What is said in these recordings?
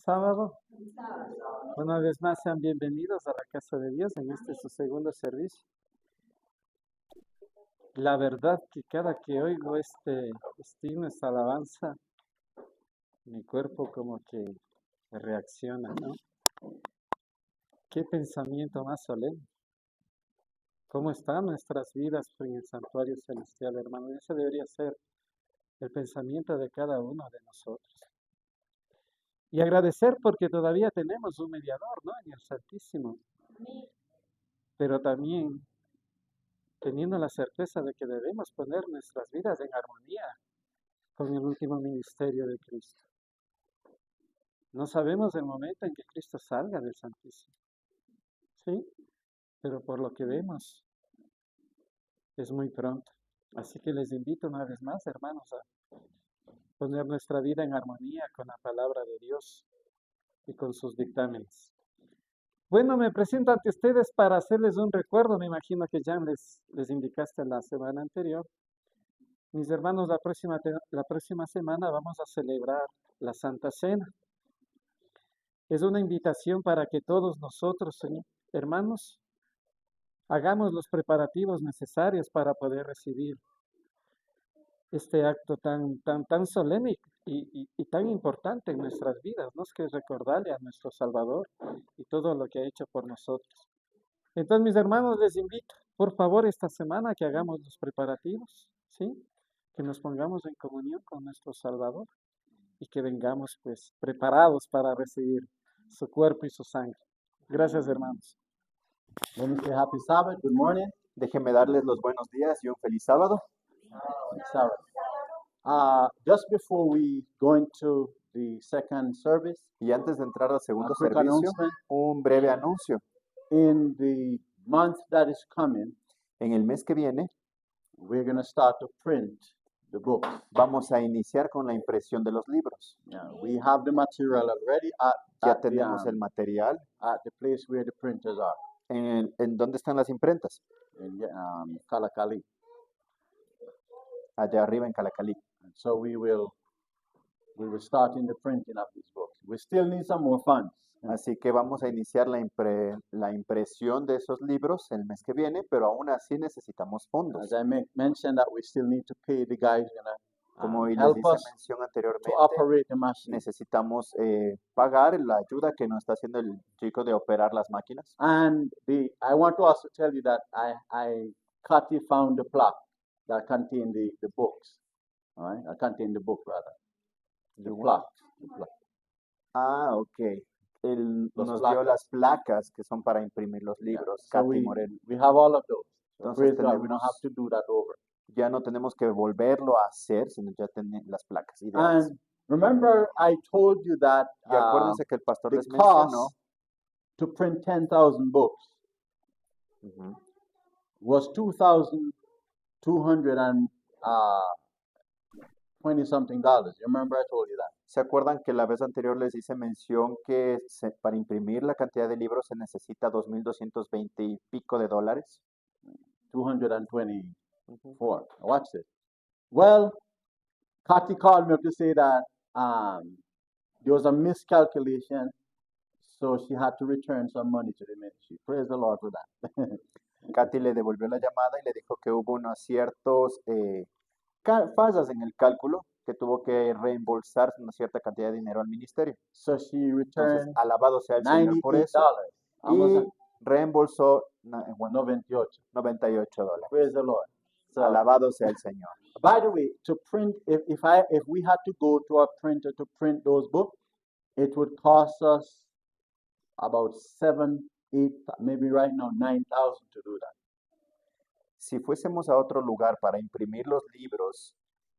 Sábado. Una vez más sean bienvenidos a la casa de Dios en este su segundo servicio. La verdad que cada que oigo este himno, esta alabanza, mi cuerpo como que reacciona, ¿no? Qué pensamiento más solemne. ¿Cómo están nuestras vidas en el santuario celestial, hermano? Ese debería ser el pensamiento de cada uno de nosotros. Y agradecer porque todavía tenemos un mediador, ¿no? En el Santísimo. Pero también teniendo la certeza de que debemos poner nuestras vidas en armonía con el último ministerio de Cristo. No sabemos el momento en que Cristo salga del Santísimo, ¿sí? Pero por lo que vemos, es muy pronto. Así que les invito una vez más, hermanos, a poner nuestra vida en armonía con la palabra de Dios y con sus dictámenes. Bueno, me presento ante ustedes para hacerles un recuerdo. Me imagino que ya les indicaste la semana anterior. Mis hermanos, la próxima semana vamos a celebrar la Santa Cena. Es una invitación para que todos nosotros, hermanos, hagamos los preparativos necesarios para poder recibir este acto tan solemne y tan importante en nuestras vidas, ¿no? Es que recordarle a nuestro Salvador y todo lo que ha hecho por nosotros. Entonces, mis hermanos, les invito, por favor, esta semana que hagamos los preparativos, ¿sí? Que nos pongamos en comunión con nuestro Salvador y que vengamos, pues, preparados para recibir su cuerpo y su sangre. Gracias, hermanos. Let me say happy Sabbath, good morning. Déjenme darles los buenos días y un feliz sábado. Sabbath. Just before we go into the second service, Y antes de entrar al segundo a quick servicio, announcement. un breve anuncio. In the month that is coming, En el mes que viene we're going to start to print the books. vamos a iniciar con la impresión de los libros. Yeah, we have the material already Ya tenemos el material. at the place where the printers are, ¿En dónde están las imprentas? in Kalakali. Allá arriba en Calacalí. And so we will start in the printing of these books. We still need some more funds. Así que vamos a iniciar la impresión de esos libros el mes que viene, pero aún así necesitamos fondos. As I mentioned, that we still need to pay the guys Como les help hice us mención to anteriormente, operate the machine. necesitamos pagar la ayuda que nos está haciendo el chico de operar las máquinas. And I want to also tell you that Cathy found the plaque that contained the books. All right, that contained the book rather. The plaque. Ah, ok. Él Los nos placas. dio las placas que son para imprimir los Yeah. libros, So Katy we Moreno. have all of those. So Entonces praise God, we don't tenemos- have to do that over. Ya no tenemos que volverlo a hacer, sino ya tenemos las placas ideales. And remember, I told you that Y acuérdense que el pastor the les mencionó cost to print 10,000 books ujú, was 2,220 something dollars. You remember I told you that? ¿Se acuerdan que la vez anterior les hice mención que para imprimir la cantidad de libros se necesita 2,220 y pico de dólares? 224. Watch this. Well, Cathy called me up to say that there was a miscalculation, so she had to return some money to the ministry. Praise the Lord for that. Katy le devolvió la llamada y le dijo que hubo unos ciertos fallas en el cálculo, que tuvo que reembolsar una cierta cantidad de dinero al ministerio. So she Entonces, returned alabado sea el Señor por eso. $98. Y reembolsó Bueno, 98. $98. Praise the Lord. So, Alabado sea el Señor. by the way, to print, if we had to go to a printer to print those books, it would cost us about 7, 8, maybe right now 9,000 to do that. Si fuésemos a otro lugar para imprimir los libros,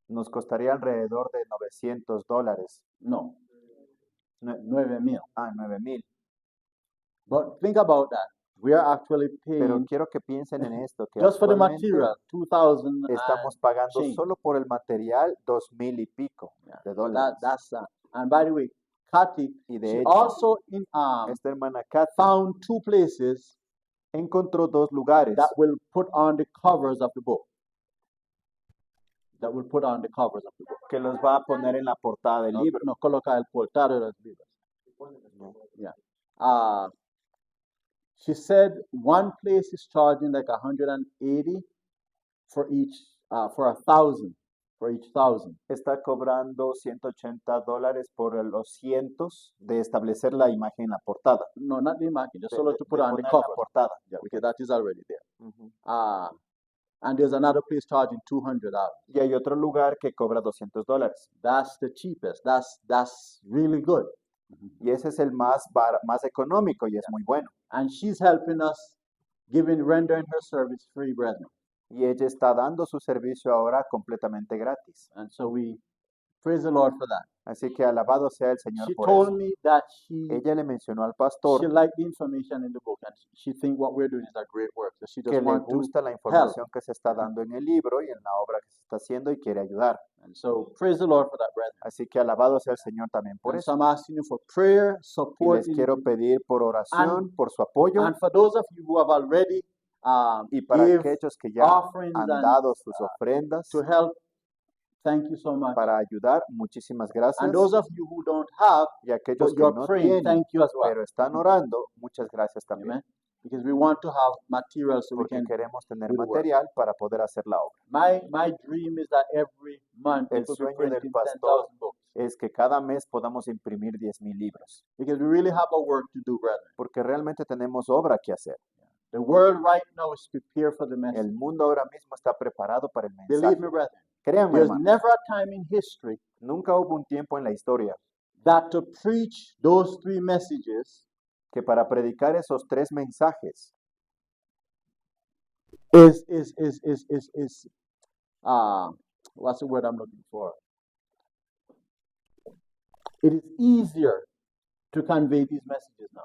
nos costaría alrededor de $900. No, Nue- 9,000. 9,000. But think about that. We are actually Pero paying quiero que piensen en esto, que just for the actualmente material, 2,000. estamos pagando change. solo por el material 2,000 y pico de dólares. And by the way, Cathy, Y de she hecho, also esta hermana Katy found 2 places encontró 2 lugares that will put on the covers of the book. That will put on the covers of the book. que los va a poner en la portada del libro. No coloca el portada de los libros. Yeah. She said one place is charging like 180 for for 1,000, for each 1,000. Está cobrando $180 por los cientos de establecer la imagen en la portada. No, not the market, just De, solo de- to put de on the poner la cover. portada. Yeah, because that is already there. Ujú. And there's another place charging $200. Y hay otro lugar que cobra $200. That's the cheapest. That's really good. Y ese es el más económico y es muy bueno. And she's helping us, rendering her service free, brethren. Y ella está dando su servicio ahora completamente gratis. And so we praise the Lord for that. Así que alabado sea el Señor She por told eso. me that she Ella le mencionó al she pastor liked the information in the book, and she think what we're doing is a great work. So she que just le want to gusta la help. información que se está dando en el libro y en la obra que se está haciendo y quiere ayudar. And so praise the Lord for that, brethren. Así que alabado sea el Señor también por And so eso. I'm asking you for prayer, Y support, les quiero pedir por oración, por su apoyo and for those of you who have already y para give aquellos que ya offerings han and dado sus ofrendas to help. Thank you so much. para ayudar. Muchísimas gracias. And those of you who don't have, Y aquellos but que you're no praying, tienen, thank you as well. pero están orando, muchas gracias también. Amen. Because we want to have material so we Porque can. queremos tener do the work. material para poder hacer la obra. My dream is that every month we El could be sueño del printing pastor 10,000 books. Es que cada mes podamos imprimir 10,000 libros. Because we really have a work to do, brethren. Porque realmente tenemos obra que hacer. The world right now is prepared for the message. El mundo ahora mismo está preparado para el Believe mensaje. me, brethren. Créanme, There's hermano, never a time in history nunca hubo un tiempo en la historia that to preach those three messages que para predicar esos 3 mensajes is what's the word I'm looking for? It is easier to convey these messages now.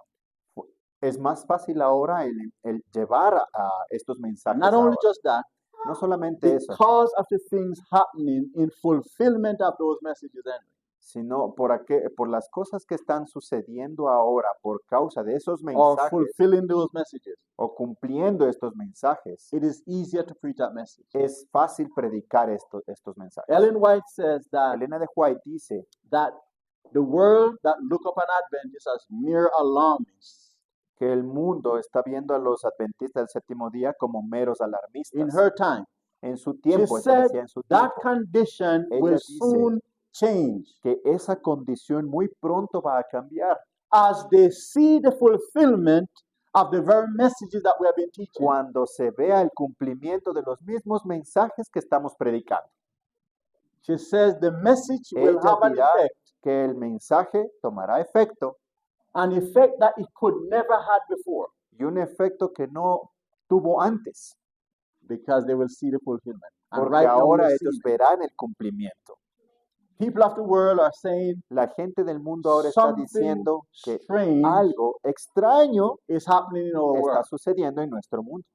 es más fácil ahora el llevar a estos mensajes. Not only ahora. just that, No solamente eso, because of the things happening in fulfillment of those messages anyway. sino por las cosas que están sucediendo ahora por causa de esos Or mensajes fulfilling those messages, o cumpliendo estos mensajes. it is easier to preach that message. Es fácil predicar estos mensajes. Ellen White says that Elena de White dice the world that look upon Adventists as mere alarmists, que el mundo está viendo a los adventistas del séptimo día como meros in alarmistas. her time, En su she tiempo, ella said decía en su that tiempo, condition Ella will dice soon change que esa condición muy pronto va a cambiar as they see the fulfillment of the very messages that we have been teaching. cuando se vea el cumplimiento de los mismos mensajes que estamos predicando. She says the message will Ella have an dirá effect, que el mensaje tomará efecto an effect that it could never had before, y un efecto que no tuvo antes, because they will see the fulfillment. And porque right now ahora we're ellos seeing it. verán el cumplimiento. People of the world are saying La gente del mundo ahora está something diciendo que strange algo extraño is happening in our está world. sucediendo en nuestro mundo.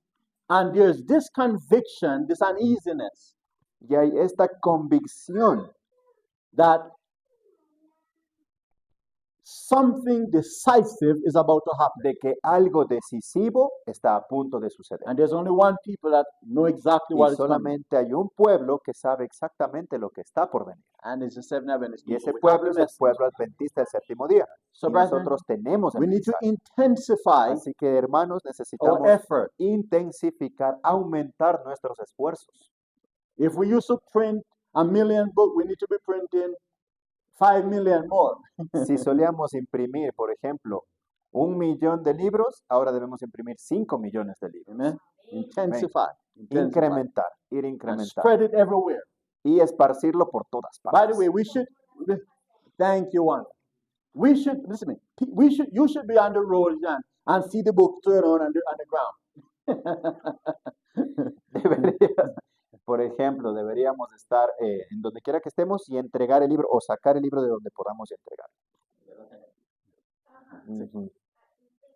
And there's this conviction, this uneasiness Y hay esta convicción that something decisive is about to happen. de que algo decisivo está a punto de suceder. And there's only one people that know exactly Y what is coming. solamente hay un pueblo que sabe exactamente lo que está por venir. And it's the Seventh Adventist Y people. ese We have pueblo the es el message. pueblo adventista del séptimo día. So, Y brethren, nosotros tenemos el we need to mensaje. intensify Así que, hermanos, our necesitamos effort. intensificar, aumentar nuestros esfuerzos. If we used to print 1,000,000 books, we need to be printing 5 million more. Si solíamos imprimir, por ejemplo, 1 millón de libros, ahora debemos imprimir 5 millones de libros. Amen. Intensify. Incrementar, ir And incrementar spread it everywhere. y esparcirlo por todas By partes. the way, thank you, Wanda. Listen to me. You should be on the road, John, and see the book turn on the ground. Por ejemplo, deberíamos estar en donde quiera que estemos y entregar el libro o sacar el libro de donde podamos entregar. Ujú.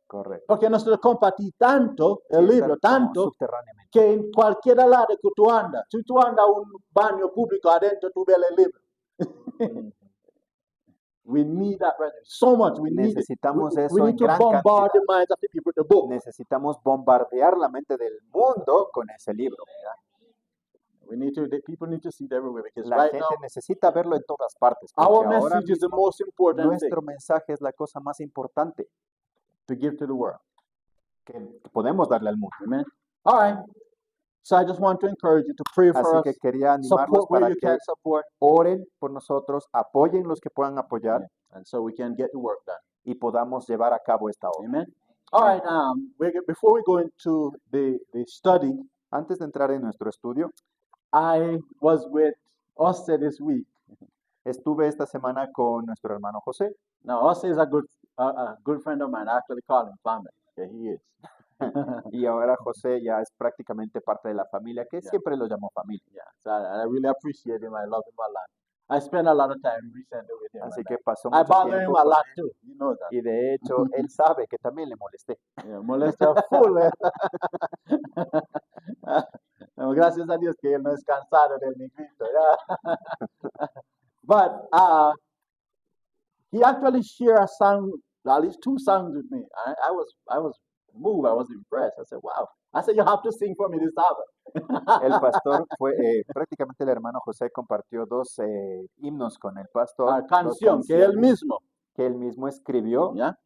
Correcto. Porque nosotros compartimos tanto el Sí, libro, está como tanto, subterráneamente. que en cualquier lado que tú andas, si tú andas a un baño público adentro, tú ves el libro. We need that, brethren. So much. We need it. Necesitamos We eso need en to gran bombard the cantidad. minds of the people with the book. Necesitamos bombardear la mente del mundo con ese libro. People need to see it everywhere because La right gente now, necesita verlo en todas partes, our porque ahora message is the mismo most important thing nuestro mensaje es la cosa más importante to give to the world. que podemos darle al mundo. Amen. All right. So I just want to encourage you to pray for Así us. que quería animarlos Support where para you que can support, oren por nosotros, apoyen los que puedan apoyar and so we can get the work done. y podamos llevar a cabo esta obra. Amen. All right. Before we go into the study, Antes de entrar en nuestro estudio, I was with Osse this week. estuve esta semana con nuestro hermano José. Now Osse is a good friend of mine. I actually call him family. Yeah, he is. Y ahora José ya es prácticamente parte de la familia, que siempre lo llamó familia. Yeah, so I really appreciate him. I love him a lot. I spent a lot of time recently with him. Así and que pasó I mucho bother him tiempo a con lot él. too. You know that. Y de hecho, él sabe que también le molesté. Yeah, molesta full. Gracias a Dios que él no es cansado del negrito. Yeah. But he actually shared a song, at least 2 songs with me. I was moved. I was impressed. I said, wow. I said, you have to sing for me this Sabbath. El pastor fue, prácticamente el hermano José compartió 2 himnos con el pastor, 2 Canción que él mismo escribió. ¿ya?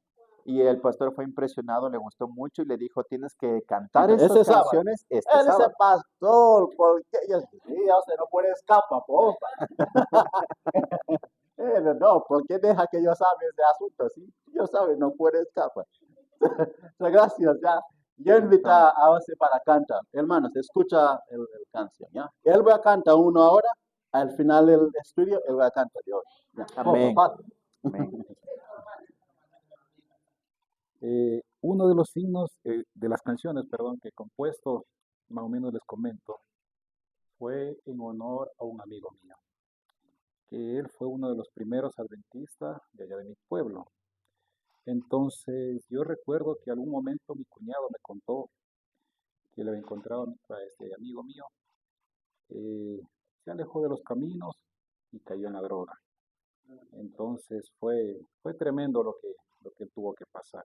Y el pastor fue impresionado, le gustó mucho y le dijo, tienes que cantar Ese estas sábado. canciones este Él dice, sábado. pastor, porque usted no puede escapar, porfa. No, porque deja que yo sabe ese asunto, sí, yo sabe, no puede escapar. Gracias, ya. Yo invito a José para cantar. Hermanos, escucha el canción, ¿ya? Él va a cantar uno ahora, al final del estudio, él va a cantar de otro. ¿Ya? Amén. Amén. Uno de los signos, de las canciones, perdón, que he compuesto, más o menos les comento, fue en honor a un amigo mío, que él fue uno de los primeros adventistas de allá de mi pueblo. Entonces, yo recuerdo que algún momento mi cuñado me contó que le había encontrado a este amigo mío, se alejó de los caminos y cayó en la droga. Entonces, fue tremendo lo que él tuvo que pasar.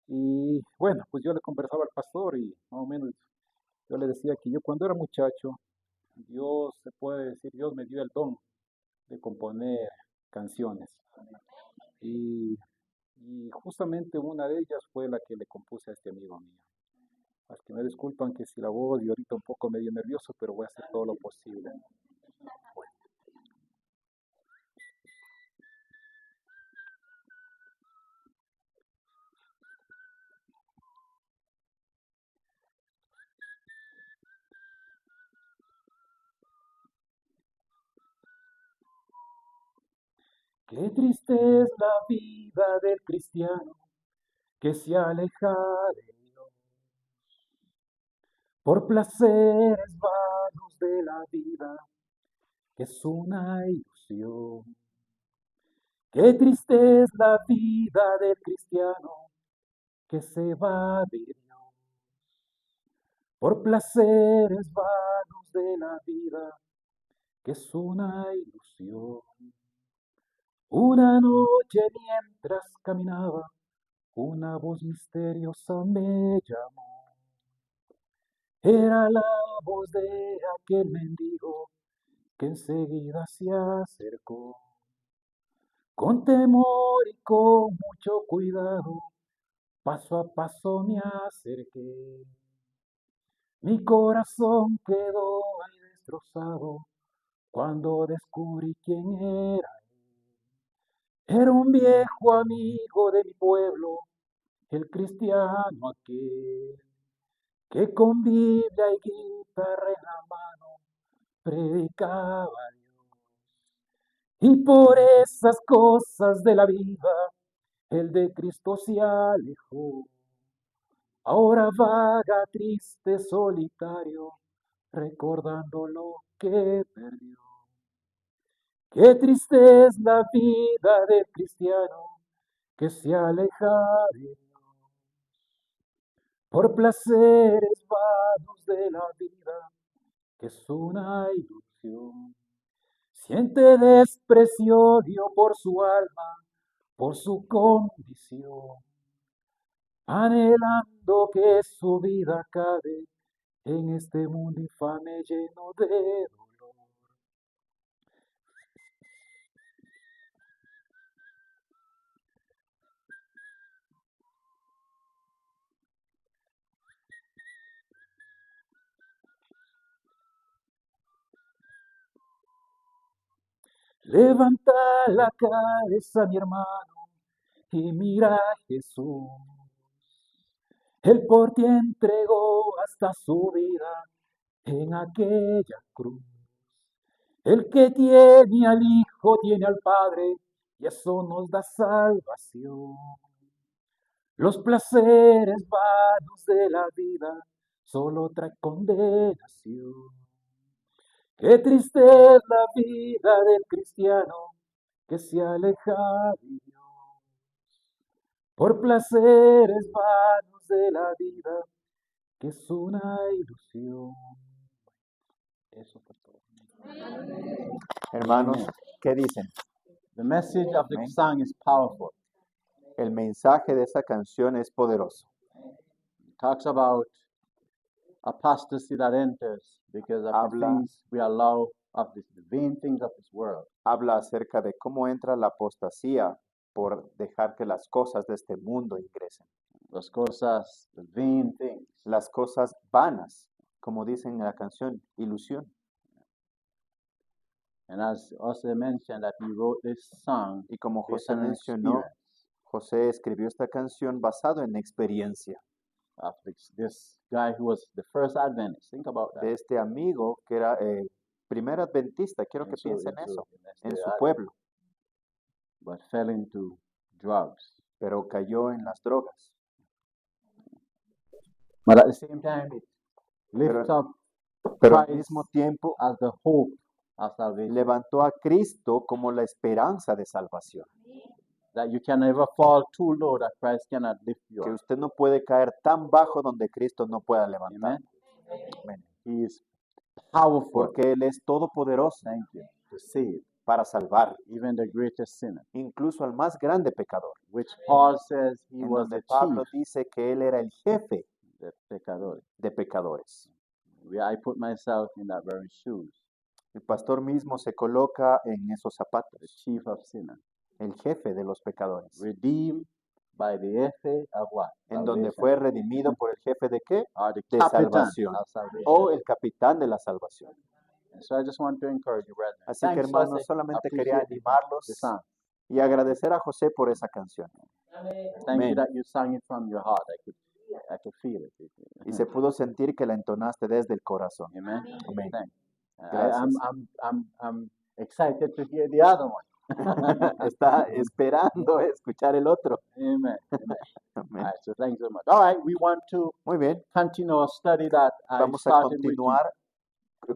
Y bueno, pues yo le conversaba al pastor y más o menos yo le decía que yo cuando era muchacho, Dios, se puede decir, Dios me dio el don de componer canciones. Y justamente una de ellas fue la que le compuse a este amigo mío. Así que me disculpan que si la voz y ahorita un poco medio nervioso, pero voy a hacer todo lo posible. Bueno. Qué triste es la vida del cristiano que se aleja de Dios por placeres vanos de la vida, que es una ilusión. Qué triste es la vida del cristiano que se va de Dios por placeres vanos de la vida, que es una ilusión. Una noche mientras caminaba, una voz misteriosa me llamó. Era la voz de aquel mendigo que enseguida se acercó. Con temor y con mucho cuidado, paso a paso me acerqué. Mi corazón quedó ahí destrozado cuando descubrí quién era. Era un viejo amigo de mi pueblo, el cristiano aquel, que con Biblia y guitarra en la mano predicaba a Dios. Y por esas cosas de la vida, el de Cristo se alejó. Ahora vaga triste, solitario, recordando lo que perdió. Qué triste es la vida del cristiano que se aleja de Dios por placeres vanos de la vida, que es una ilusión. Siente desprecio, odio por su alma, por su condición, anhelando que su vida acabe en este mundo infame lleno de dolor. Levanta la cabeza, mi hermano, y mira a Jesús. Él por ti entregó hasta su vida en aquella cruz. El que tiene al Hijo tiene al Padre, y eso nos da salvación. Los placeres vanos de la vida solo traen condenación. Qué triste es la vida del cristiano que se aleja de Dios. Por placeres vanos de la vida, que es una ilusión. Eso fue todo. Hermanos, ¿qué dicen? The message of the Amen. song is powerful. El mensaje de esa canción es poderoso. It talks about apostasy that enters because of the Habla. things we allow of the vain things of this world. Habla acerca de cómo entra la apostasía por dejar que las cosas de este mundo ingresen. Las cosas, the vain things. Las cosas vanas, como dicen en la canción, ilusión. And as Jose mentioned, that he wrote this song Y como based José on an mencionó, experience José escribió esta canción basado en experiencia of this guy who was the first Adventist. Think about that. de este amigo que era primer adventista. Quiero que In su- piensen in su- eso, in en este su área, pueblo, but fell into drugs. pero cayó en las drogas. But at the same time, it lifts Pero- up Pero al Christ mismo tiempo as the hope of salvation. levantó a Cristo como la esperanza de salvación. That you can never fall too low that Christ cannot lift you Que up. usted no puede caer tan bajo donde Cristo no pueda levantar. Amen. Amén. He is powerful Porque Él es todopoderoso thank you, to save para salvar, even the greatest sinner. incluso al más grande pecador. Which Paul says he En was donde the Pablo chief dice que Él era el jefe de pecadores. de pecadores. I put myself in that very shoes, El pastor mismo se coloca en esos the zapatos, chief of sinners, el jefe de los pecadores, redeemed by the F of what? en donde Salvation. fue redimido por el jefe de qué? Or the De captain salvación, of salvation. o el capitán de la salvación. So I just want to encourage you, brethren. Así que Thanks, hermanos, Jose. solamente quería Appreciate the animarlos song. y agradecer a José por esa canción. Thank Amen. you that you sang it from your heart. I could feel it. Y se pudo sentir que la entonaste desde el corazón. Amen. Amén. Thanks. Gracias. I'm excited to hear the other one. Está esperando escuchar el otro. Amen. Amen. All Amén. right. So thanks so much. All right. We want to Muy bien, continue our study that I vamos a started with you. continuar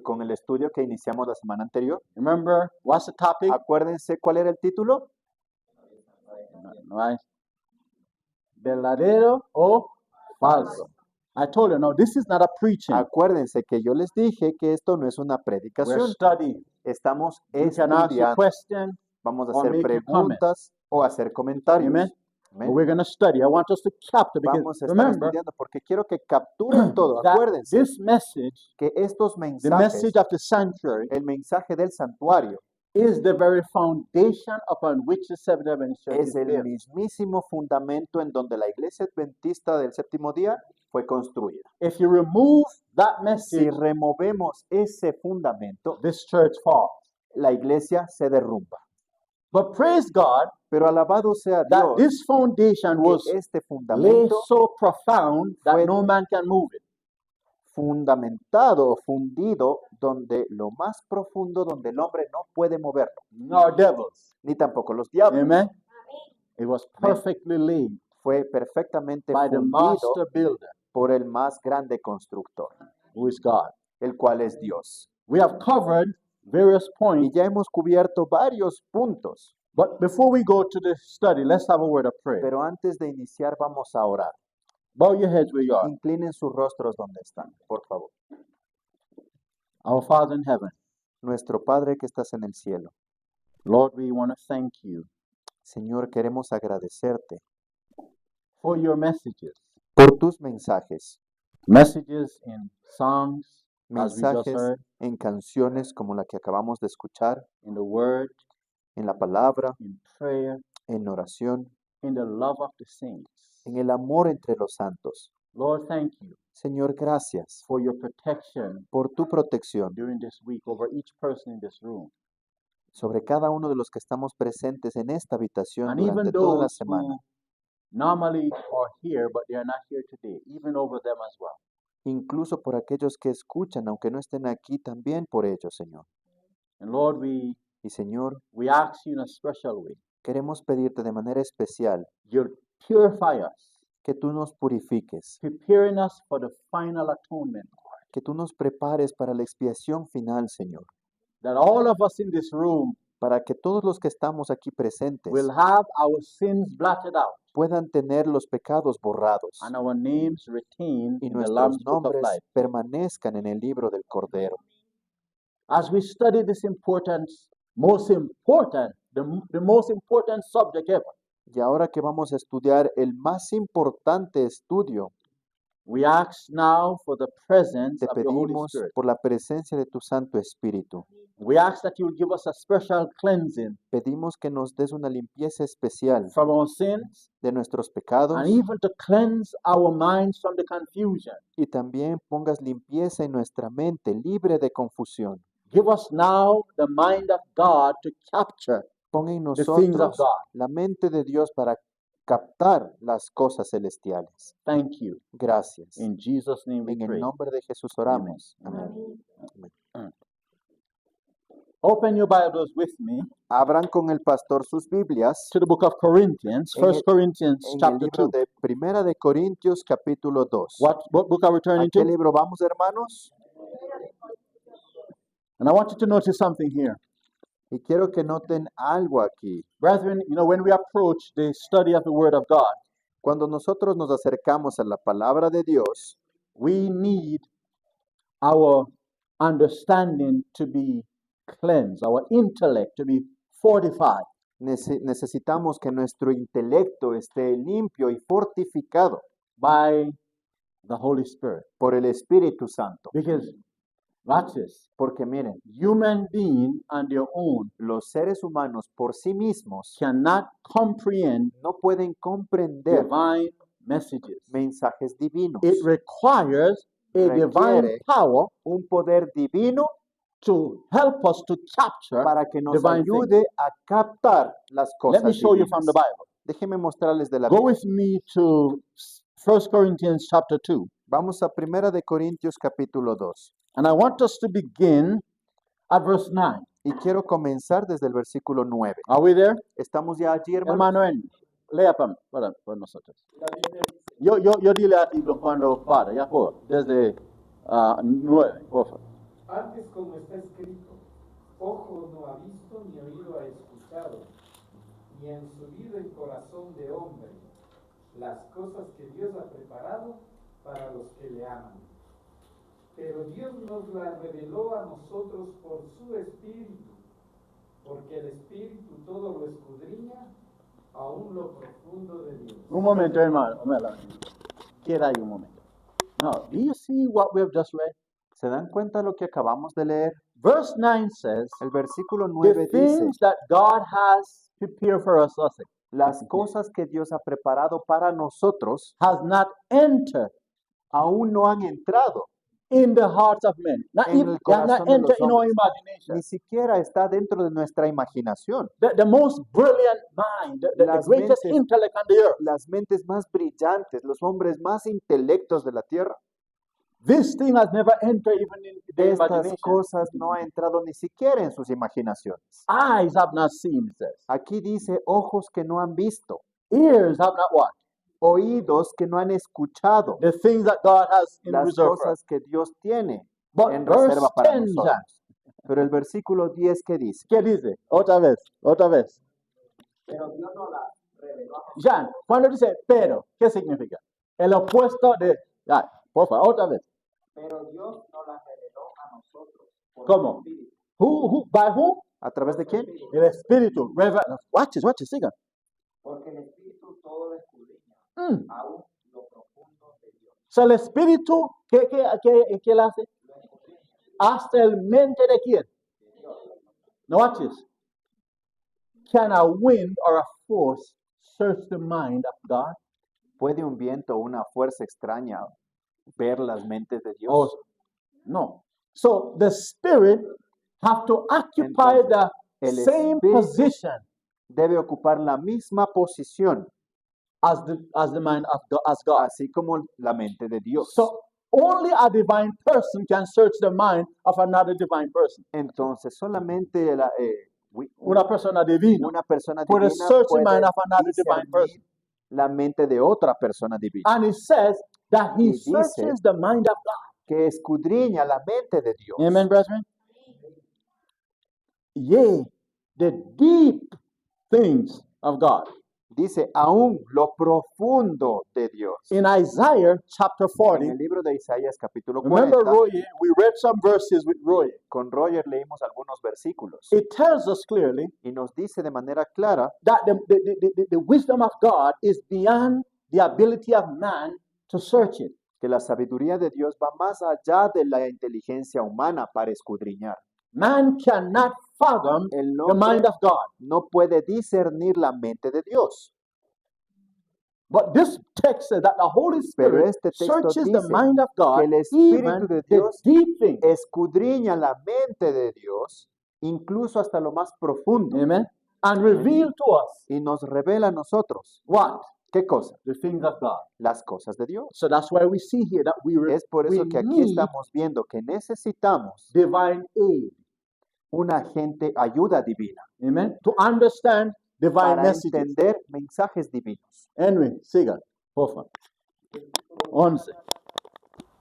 con el estudio que iniciamos la semana anterior. Remember, what's the topic? Acuérdense cuál era el título. Right. ¿Verdadero o falso? I told you, no, this is not a preaching. Acuérdense que yo les dije que esto no es una We're predicación. studying. Estamos You can ask a estudiando. question, Vamos a or hacer make a comment. preguntas o hacer comentarios. Amen. Amén. but we're going to study. I want us to capture because Vamos a estar remember estudiando porque quiero que capturen todo. that Acuérdense this message, que estos the mensajes, message of the sanctuary, el mensaje del santuario, is the very foundation upon which the Seventh Adventist Church es is el built. mismísimo fundamento en donde la iglesia adventista del séptimo día fue construida. If you remove that Si message, removemos ese fundamento, this church falls. la iglesia se derrumba. But praise God Pero alabado sea that Dios this foundation que was este laid fundamento so profound that fue- no man can move it. fundamentado o fundido donde lo más profundo, donde el hombre no puede moverlo, Nor devils. ni tampoco los diablos. Amen. It was perfectly laid Fue perfectamente by the fundido master builder, por el más grande constructor, who is God. el cual es Dios. We have covered various Y points, ya hemos cubierto varios puntos, but before we go to the study, let's have a word of prayer. pero antes de iniciar vamos a orar. Bow your heads where you are. Inclinen sus rostros donde están, por favor. Our Father in heaven, Nuestro Padre que estás en el cielo, Lord, we want to thank you Señor, queremos agradecerte for your messages. por tus mensajes, messages in songs, as we just mensajes heard, en canciones como la que acabamos de escuchar, in the word, en la palabra, in prayer, en oración, in the love of the saints. en el amor entre los santos. Lord, thank you Señor, gracias for your protection por tu protección during this week over each person in this room. sobre cada uno de los que estamos presentes en esta habitación And even durante toda la those semana. who normally are here, but they are not here today, even over them as well. Incluso por aquellos que escuchan, aunque no estén aquí, también por ellos, Señor. And Lord, Y Señor, we ask you in a special way, queremos pedirte de manera especial you purify us, que tú nos purifiques, preparing us for the final atonement, que tú nos prepares para la expiación final, Señor, that all of us in this room para que todos los que estamos aquí presentes will have our sins blotted out puedan tener los pecados borrados and our names retained y in the nuestros Lamb's Book of nombres Life. permanezcan en el libro del Cordero. As we study this most important subject ever, Y ahora que vamos a estudiar el más importante estudio, we ask now for the presence te of your Holy pedimos Spirit. por la presencia de tu Santo Espíritu. We ask that you will give us a special cleansing Pedimos que nos des una limpieza especial from our sins de nuestros pecados and even to cleanse our minds from the confusion. y también pongas limpieza en nuestra mente, libre de confusión. Give us now the mind of God to capture Pon en the things of nosotros God. la mente de Dios para captar las cosas celestiales. Thank you. Gracias. In Jesus' name we En el pray. nombre de Jesús oramos. Amen. Amén. Open your Bibles with me Abran con el pastor sus Biblias to the book of Corinthians, En 1 el- Corinthians en el chapter libro 2. de Primera de Corintios capítulo 2. What book are we ¿A turning qué to? libro vamos, hermanos? And I want you to notice something here. Y quiero que noten algo aquí. Brethren, when we approach the study of the Word of God, Cuando nosotros nos acercamos a la palabra de Dios, we need our understanding to be cleansed, our intellect to be fortified. necesitamos que nuestro intelecto esté limpio y fortificado By the Holy Spirit. por el Espíritu Santo. Because, watch this, Porque miren, human being on their own los seres humanos por sí mismos cannot comprehend no pueden comprender divine messages. mensajes divinos. It requires a divine Requiere power un poder divino to help us to capture. para que nos divine ayude a captar las cosas Let me show you divinas. from the Bible. Déjenme mostrarles de la Go Biblia. with me to 1 Corinthians chapter 2. Vamos a Primera de Corintios capítulo 2. And I want us to begin at verse 9. Y quiero comenzar desde el versículo 9. Are we there? ¿Estamos ya allí, hermanos? Hermano Andy, lea para nosotros. Yo dile a ti cuando para, ya por, desde 9, por favor. Antes, como está escrito, ojo no ha visto ni oído ha escuchado, ni han subido el corazón de hombre las cosas que Dios ha preparado para los que le aman. Pero Dios nos las reveló a nosotros por su Espíritu, porque el Espíritu todo lo escudriña, aún lo profundo de Dios. Un momento, hermano. Queda ahí un momento. Now, do you see what we have just read? ¿Se dan cuenta de lo que acabamos de leer? Verse 9 says, El versículo the 9 dice, things that God has prepared for us, las cosas que Dios ha preparado para nosotros has not entered aún no han entrado, in the hearts of men. Not En even, el they have not corazón de los entered in our hombres. imagination. ni siquiera está dentro de nuestra imaginación. The most brilliant mind, the Las greatest mentes- intellect on the earth. Las mentes más brillantes, los hombres más intelectos de la tierra, This thing has never entered even in their estas imagination. cosas no ha entrado ni siquiera en sus imaginaciones. Eyes have not seen, it says. Aquí dice ojos que no han visto, Ears have not what? oídos que no han escuchado, The things that God has in las reserve for us. cosas que Dios tiene But en verse reserva para 10, nosotros. Jan, Pero el versículo 10 que dice, ¿qué dice? Otra vez, otra vez. Jan, cuando dice pero, ¿qué significa? El opuesto de... Ya, por favor, otra vez. Pero Dios nos las reveló a nosotros por ¿Cómo? el Espíritu. By who? ¿a través de quién? El Espíritu. Watch this, siga. Porque el Espíritu todo lo escudriña, Mm. aún lo profundo de Dios. So el espíritu, ¿qué le hace? Hasta el mente de quién? Now watch this. Can a wind or a force search the mind of God? ¿Puede un viento o una fuerza extraña ver las mentes de Dios? Oh, no. So the spirit have to occupy Entonces, the el same espíritu position debe ocupar la misma posición, as the mind of God, as God. así como la mente de Dios. So only a divine person can search the mind of another divine person. Entonces, solamente Una persona divina una persona puede divina search the puede mind of another divine discernir person. la mente de otra persona divina, And it says that he Y dice- searches the mind of God. que escudriña la mente de Dios. Amen, brethren? Yea, the deep things of God. Dice, aún lo profundo de Dios. In Isaiah chapter En 40, el libro de Isaías capítulo remember 40, Roy, we read some verses with Roy. con Roger leímos algunos versículos It tells us clearly y nos dice de manera clara that the wisdom of God is beyond the ability of man to search it. que la sabiduría de Dios va más allá de la inteligencia humana para escudriñar. Man cannot fathom El the hombre mind of God. no puede discernir la mente de Dios. But this text says that the Holy Pero Spirit este texto searches the dice mind of God, que el Espíritu even de the Dios deep things. escudriña la mente de Dios, incluso hasta lo más profundo, Amen. And reveal to us y nos revela a nosotros. what? ¿Qué cosa? The things of God. Las cosas de Dios. So that's why we see here that Es por eso we que aquí need estamos viendo que necesitamos divine aid. una ayuda divina, Amen. To understand divine para messages. entender mensajes divinos. Henry, siga, por favor. 11.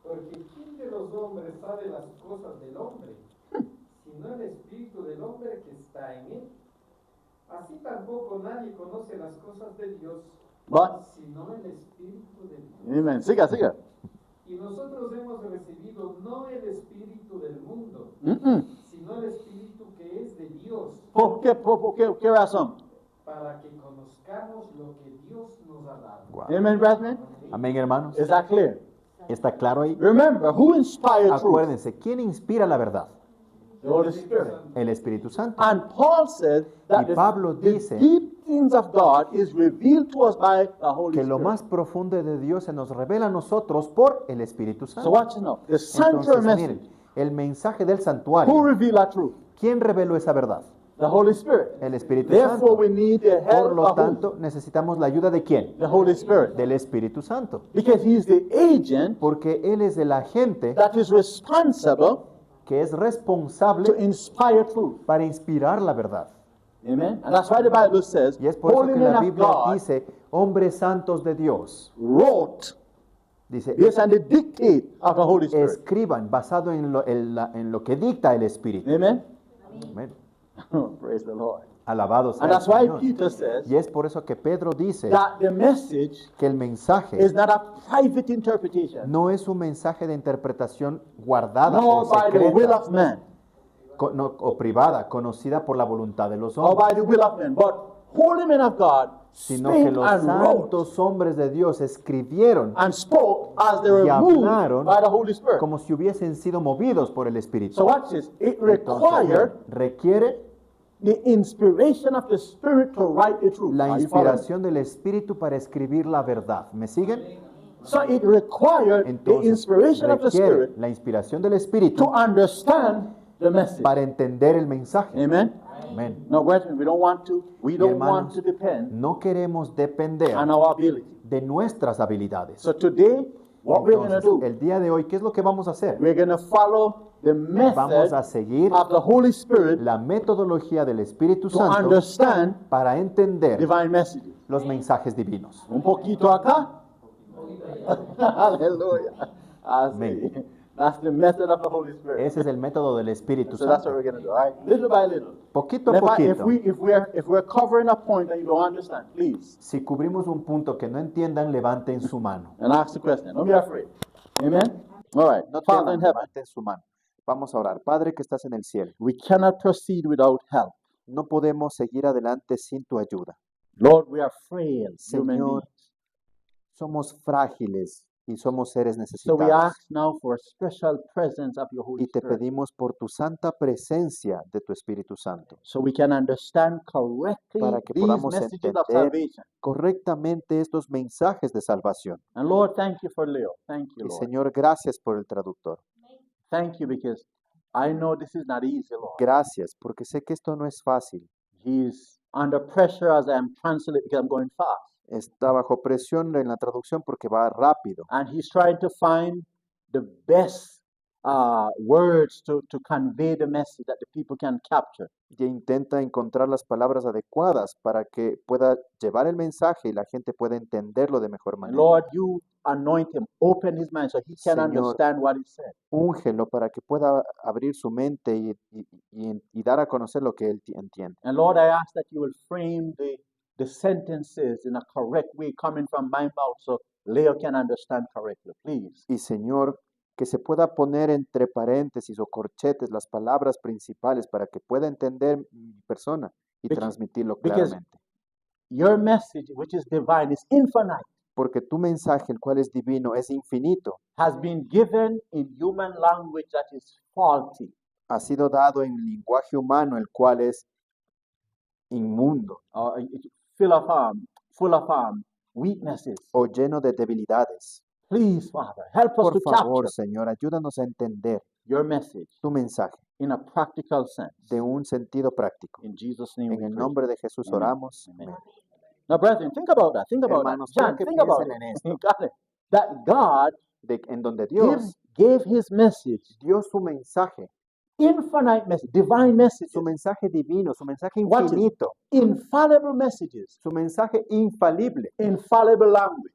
Porque ¿quién de los hombres sabe las cosas del hombre, sino el espíritu del hombre que está en él? Así tampoco nadie conoce las cosas de Dios, But, sino el espíritu de Dios. amen. Siga, siga. Y nosotros hemos recibido no el espíritu del mundo, sino el espíritu que es de Dios, ¿Por qué razón? para que conozcamos lo que Dios nos ha dado. Wow. Amen, brethren. Amén, hermanos. Is that clear? ¿Está claro ahí? Remember, who inspired truth? Acuérdense, ¿quién inspira la verdad? The Holy Spirit. El Espíritu Santo. And Paul said that Y Pablo the dice deep things of God is revealed to us by the Holy Que lo Spirit. más profundo de Dios se nos revela a nosotros por el Espíritu So Santo. watch now. The sanctuary Entonces, message. miren, el mensaje del Who santuario, revealed that truth? ¿quién reveló esa verdad? The Holy Spirit. El Espíritu Therefore, Santo. we need the Por help lo of who? tanto, necesitamos la ayuda de quién? The Holy Spirit. Del Espíritu Santo. Because He's the agent Porque Él es el agente that is responsible que es to responsable inspire truth. para inspirar la verdad. Amen. And that's why the Bible says, Y es por eso Holy que men la of Biblia God dice, hombres santos de Dios, wrote dice, based on the dictate of the Holy Spirit. escriban basado en lo que dicta el Espíritu. Amen. Amén. Praise the Lord. Alabado sea And el that's why Señor. Peter says Y es por eso que Pedro dice that the message que el mensaje is not a private interpretation, no es un mensaje de interpretación guardada nor o by the will secreta of man, o privada, conocida por la voluntad de los or hombres, by the will of man, but holy men of God sino que spake los and wrote santos hombres de Dios escribieron and spoke as they were y moved hablaron by the Holy Spirit. como si hubiesen sido movidos por el Espíritu. So watch this. It Entonces, required requiere the inspiration of the Spirit to write the truth. la Are you following? inspiración del Espíritu para escribir la verdad. ¿Me siguen? So it required the Entonces, inspiration of the requiere Spirit la inspiración del to Espíritu understand the message. para entender el mensaje. Amen. Amén. No, brethren, we don't want hermanos, to depend No queremos depender on our ability. de nuestras habilidades. So today, what we're going to Entonces, do, el día de hoy, ¿qué es lo que vamos a hacer? we're going to follow the Vamos a method seguir of the Holy Spirit la metodología del Espíritu to Santo understand para entender divine messages. los mensajes divinos. Un poquito acá. Hallelujah. Amén. That's the method of the Holy Spirit. Ese es el método del Espíritu So that's what Santo. we're going to do. All right, little by little. Poquito a Remember, poquito. if we're covering a point that you don't understand, please, Si cubrimos un punto que no entiendan, levanten su mano. and ask the question. Don't be afraid. Amen. All right. No Father in teman, heaven, levanten su mano. Vamos a orar. Padre que estás en el cielo, we cannot proceed without help. no podemos seguir adelante sin tu ayuda. Lord, we are frail human Señor, beings. somos frágiles y somos seres So we necesitados. ask now for a special presence of your Holy Y te Spirit pedimos por tu santa presencia de tu Espíritu Santo, so we can understand correctly para que these podamos messages of entender salvation. correctamente estos mensajes de salvación. And Lord, thank you for Leo. Thank you, Y Lord. Señor, gracias por el traductor. Thank you because I know this is not easy, Lord. Gracias, porque sé que esto no es fácil. He's under pressure as I'm translating because I'm going fast. Está bajo presión en la traducción porque va rápido. And he's trying to find the best words to convey the message that the people can capture. Y intenta encontrar las palabras adecuadas para que pueda llevar el mensaje y la gente pueda entenderlo de mejor And manera. Lord, you anoint him, open his mind so he can Señor, understand what he said. Úngelo para que pueda abrir su mente y dar a conocer lo que él entiende. And Lord, I ask that you will frame the sentences in a correct way coming from my mouth so Leo can understand correctly, please. Y Señor, que se pueda poner entre paréntesis o corchetes las palabras principales para que pueda entender mi persona y Bec- transmitirlo because- claramente. Your message, which is divine, is infinite, Porque tu mensaje, el cual es divino, es infinito, has been given in human language that is faulty. ha sido dado en lenguaje humano, el cual es inmundo Full of weaknesses. o lleno de debilidades. Please, Father, help us Por to favor, capture Señor, ayúdanos a entender your message tu mensaje in a practical sense. de un sentido práctico. In Jesus' name En we el pray. nombre de Jesús Amen. oramos. Amen. Amén. Now, brethren, think about that. Think about Hermanos, that. John, quiero que think about piensen it. en esto. You got it. That God En donde Dios gave his message, dio su mensaje, infinite message, divine messages, su mensaje divino, su mensaje What is- infinito, infallible messages, su mensaje infalible, infallible language.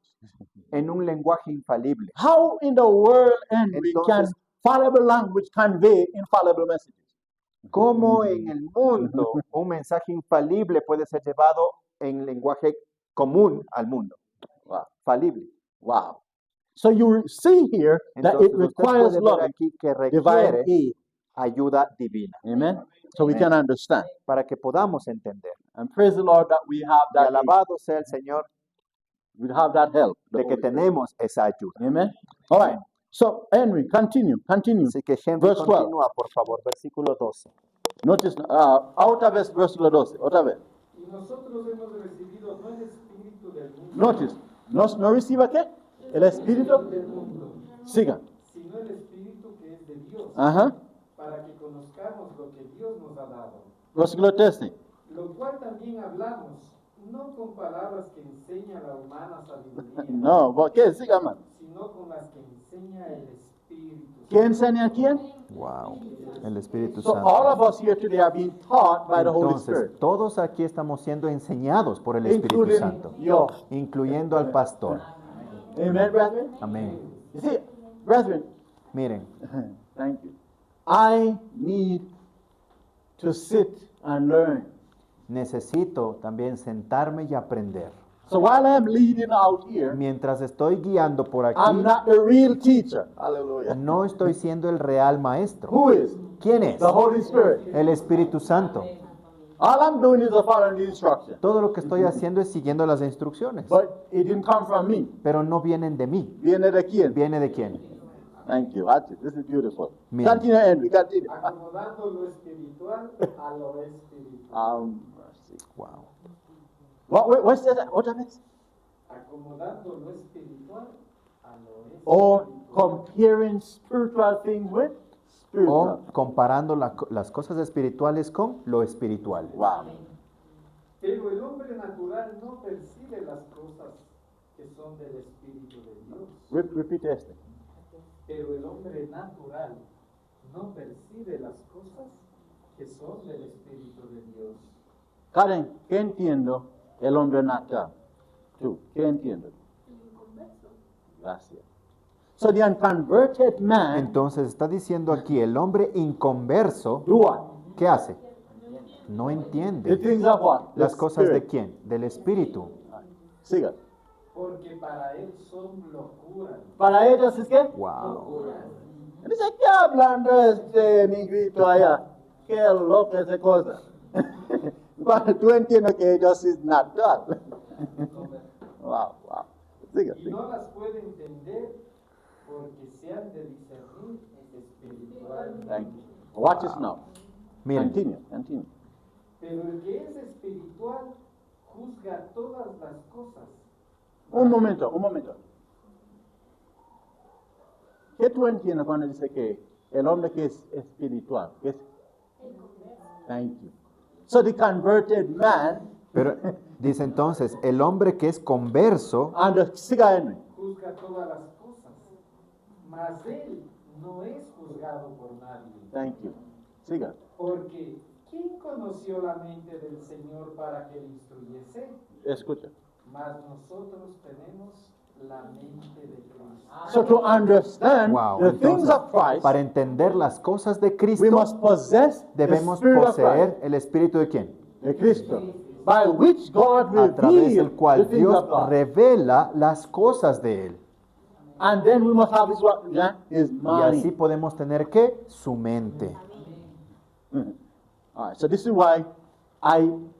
en un lenguaje infalible. How in the world, Henry, can Entonces- fallible language convey infallible messages? ¿Cómo en el mundo un mensaje infalible puede ser llevado en lenguaje común al mundo? Falible. Wow. So you see here that Entonces it usted requires puede ver love, aquí que divine requiere aid. ayuda divina Amen. So we Amen. can understand. para que podamos entender. And praise the Lord that we have Y that aid. alabado sea el Señor We have that help. the de que Holy Spirit. tenemos esa ayuda. Amen. All right. So Henry, continue. Así que Henry, Verse 12. continúa, por favor, versículo 12. Notice, otra vez versículo 12. Otra vez. Y nosotros hemos recibido no el espíritu del mundo, Notice. ¿No reciba qué? El espíritu. del mundo, Siga. sino el espíritu que es de Dios, Ajá. para que conozcamos lo que Dios nos ha dado. Versículo 13. Lo cual también hablamos, no con palabras que enseña la humana sabiduría, No, ¿qué? Siga, man. sino con las que enseña el Espíritu. ¿Quién enseña a quién? Wow, el Espíritu So all Santo. of us here today are being taught by the Holy Entonces, Spirit, todos aquí estamos siendo enseñados por el Espíritu including Santo, you. incluyendo al pastor. Amen, brethren? Amén. You see, brethren, Miren, thank you. I need to sit and learn. necesito también sentarme y aprender. So while I'm leading out here, Mientras estoy guiando por aquí, I'm not the real teacher. Hallelujah. no estoy siendo el real maestro. Who is? ¿Quién es? The Holy Spirit. El Espíritu Santo. All I'm doing is following the instruction. Todo lo que estoy haciendo es siguiendo las instrucciones, But it didn't come from me. pero no vienen de mí. Viene de quién? ¿Viene de quién? Thank you. That's it. This is beautiful. Mira. Continue, Henry. Continue. Acomodando lo espiritual a lo espiritual. Mercy. Wow. What's that? Otra vez? Acomodando lo espiritual a lo Or espiritual. comparing spiritual things with spiritual. O comparando las cosas espirituales con lo espiritual. Wow. Pero el hombre natural no percibe las cosas que son del Espíritu de Dios. Repeat este. Pero el hombre natural no percibe las cosas que son del Espíritu de Dios. Karen, ¿qué entiendo el hombre natural? Tú, ¿qué entiendo? Gracias. So the unconverted man, Entonces está diciendo aquí, el hombre inconverso, do what? ¿qué hace? No The entiende. things of what? The ¿Las cosas de Spirit. quién? Del Espíritu. Siga. Porque para él son locura. Para ellos es que, Wow. dice, ¿qué hablando este negrito allá? Qué loco esa cosa. Pero tú entiendes que ellos es natural. Wow, wow. Siga, y siga. no las puede entender porque se han de discernir espiritualmente. Thank you. Watch this now. Miren, Continue. Pero el que es espiritual juzga todas las cosas. Un momento. ¿Qué tú entiendes cuando dice que el hombre que es espiritual? ¿Qué es? Thank you. So the converted man, pero dice entonces, el hombre que es converso, siga en mí. Juzga todas las cosas, mas él no es juzgado por nadie. Thank you. Siga. Porque ¿quién conoció la mente del Señor para que le instruyese? Escucha. Mas nosotros tenemos la mente de Cristo. So to understand wow, the things entonces, of Christ, para entender las cosas de we Cristo, must possess the debemos Spirit of poseer Christ, el Espíritu de quién? de Cristo, by which God A través del revealed the cual things Dios of God. revela las cosas de Él. And then we must have his Y así mind. podemos tener ¿qué? Su mente. All right, so this is why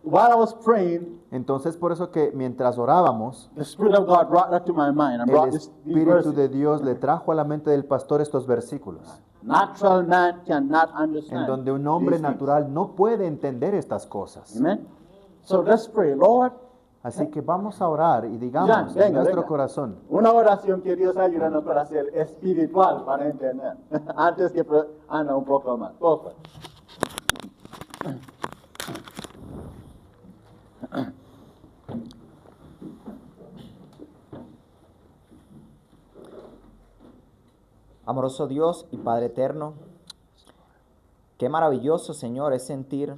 while I was praying, Entonces por eso que mientras orábamos, the Spirit of God brought that to my mind and el brought these Espíritu verses. de Dios le trajo a la mente del pastor estos versículos, Natural man cannot en understand. donde un hombre these things. natural no puede entender estas cosas. Amen. So let's pray, Lord. Así que vamos a orar y digamos Ya, en venga, nuestro venga. corazón, Una oración que Dios ayúdanos para ser espiritual, para entender. Antes que anda un poco más. Poco. Amoroso Dios y Padre eterno, qué maravilloso, Señor, es sentir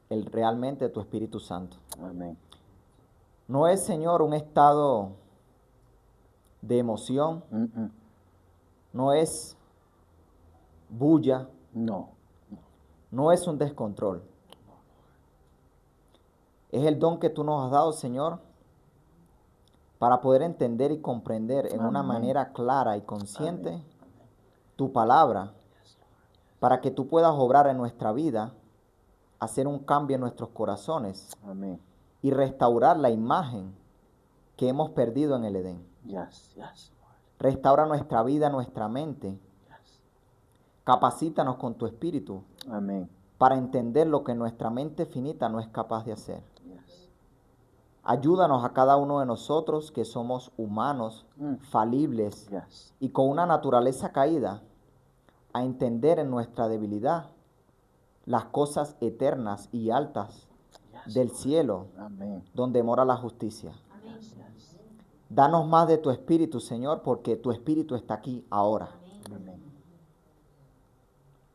realmente tu Espíritu Santo. Amén. No es, Señor, un estado de emoción, no es bulla, No. no es un descontrol. Es el don que tú nos has dado, Señor, para poder entender y comprender en una Amén. manera clara y consciente tu palabra, para que tú puedas obrar en nuestra vida, hacer un cambio en nuestros corazones Amén. y restaurar la imagen que hemos perdido en el Edén. Yes, yes. Restaura nuestra vida, nuestra mente. Capacítanos con tu espíritu Amén. para entender lo que nuestra mente finita no es capaz de hacer. Yes. Ayúdanos a cada uno de nosotros que somos humanos, falibles Yes. y con una naturaleza caída, a entender en nuestra debilidad las cosas eternas y altas del cielo, Amén. donde mora la justicia. Danos más de tu espíritu, Señor, porque tu espíritu está aquí ahora. Amén.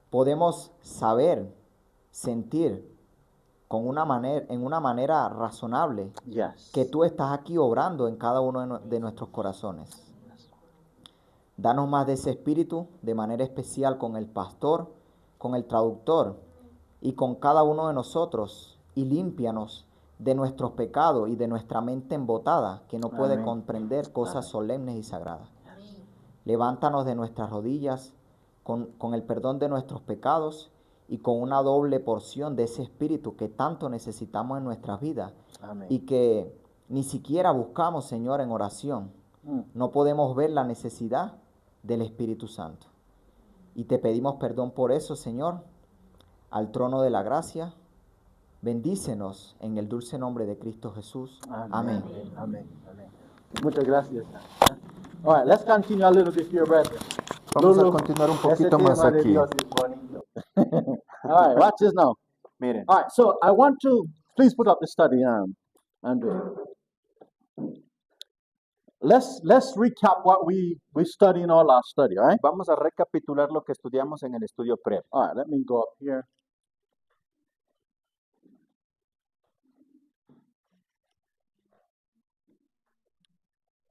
Podemos saber, sentir en una manera razonable Yes. que tú estás aquí obrando en cada uno de nuestros corazones. Danos más de ese espíritu de manera especial con el pastor, con el traductor y con cada uno de nosotros, y límpianos de nuestros pecados y de nuestra mente embotada que no puede Amén. comprender cosas solemnes y sagradas. Levántanos de nuestras rodillas con el perdón de nuestros pecados y con una doble porción de ese espíritu que tanto necesitamos en nuestras vidas Amén. y que ni siquiera buscamos, Señor, en oración. No podemos ver la necesidad del Espíritu Santo. Y te pedimos perdón por eso, Señor, al trono de la gracia. Bendícenos en el dulce nombre de Cristo Jesús. Amén. Amén. Amén. Muchas gracias. All right, let's continue a little bit here, brethren. Vamos a Lulu, continuar un ese poquito más tema de aquí. Dios es bonito. All right, watch this now. Miren, All right, so I want to please put up the study, Andrew. Let's recap what we studied in our last study, all right? vamos a recapitular lo que estudiamos en el estudio previo. All right, let me go up here.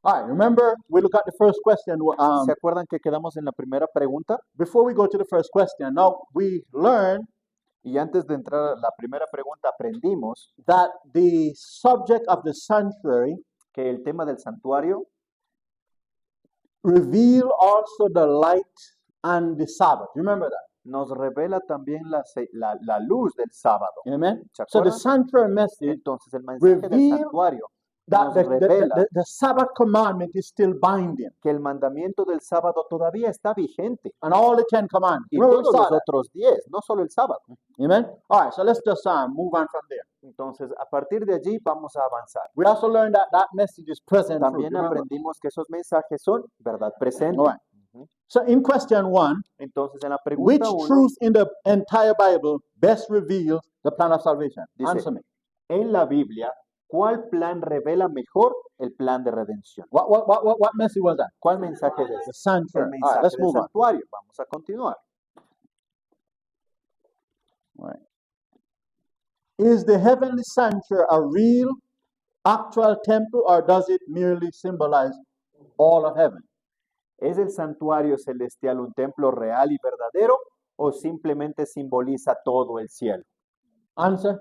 All right, remember we look at the first question. ¿Se acuerdan que quedamos en la primera pregunta? Before we go to the first question, now we learned Y antes de entrar a la primera pregunta, aprendimos that the subject of the sanctuary que el tema del santuario reveal also the light and the Sabbath. Remember that? nos revela también la luz del sábado. Amen. ¿Se So the acuerdan? sanctuary message Entonces, el mensaje del reveal santuario that nos revela the Sabbath commandment is still binding. que el mandamiento del sábado todavía está vigente. And all the 10 commandments. Y Remember we todos saw los that. otros 10, no solo el sábado. Amen? All right, so let's just move on from there. Entonces, a partir de allí vamos a avanzar. We also learned that that message is present fruit. También Remember? aprendimos que esos mensajes son verdad presente. All right. So in question 1, Entonces, en la which pregunta 1, truth in the entire Bible best reveals the plan of salvation? Dice, Answer me. en la Biblia, ¿cuál plan revela mejor el plan de redención? What message was that? ¿Cuál mensaje es The ese? El sanctuary. All right, mensaje let's del move on. santuario. Vamos a continuar. All right. Is the heavenly sanctuary a real, actual temple, or does it merely symbolize all of heaven? ¿Es el santuario celestial un templo real y verdadero o simplemente simboliza todo el cielo? Answer.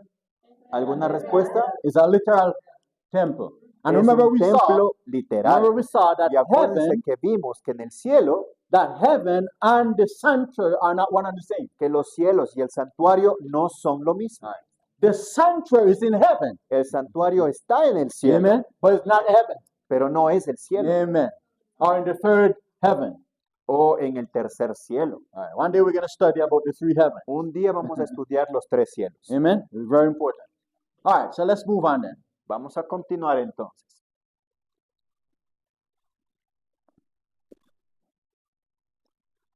¿Alguna respuesta? It's a literal temple. And Es remember un we saw, templo literal. that Y acuérdense heaven, que vimos que en el cielo, and the sanctuary are not one and the same. que los cielos y el santuario no son lo mismo. The sanctuary is in heaven. El santuario está en el cielo, Amen. But it's not heaven. pero no es el cielo Amen. Or in the third heaven. o en el tercer cielo. All right. One day we're going to study about the three heavens. Un día vamos a estudiar los tres cielos. Amen. It's very important. All right. So let's move on then. Vamos a continuar entonces.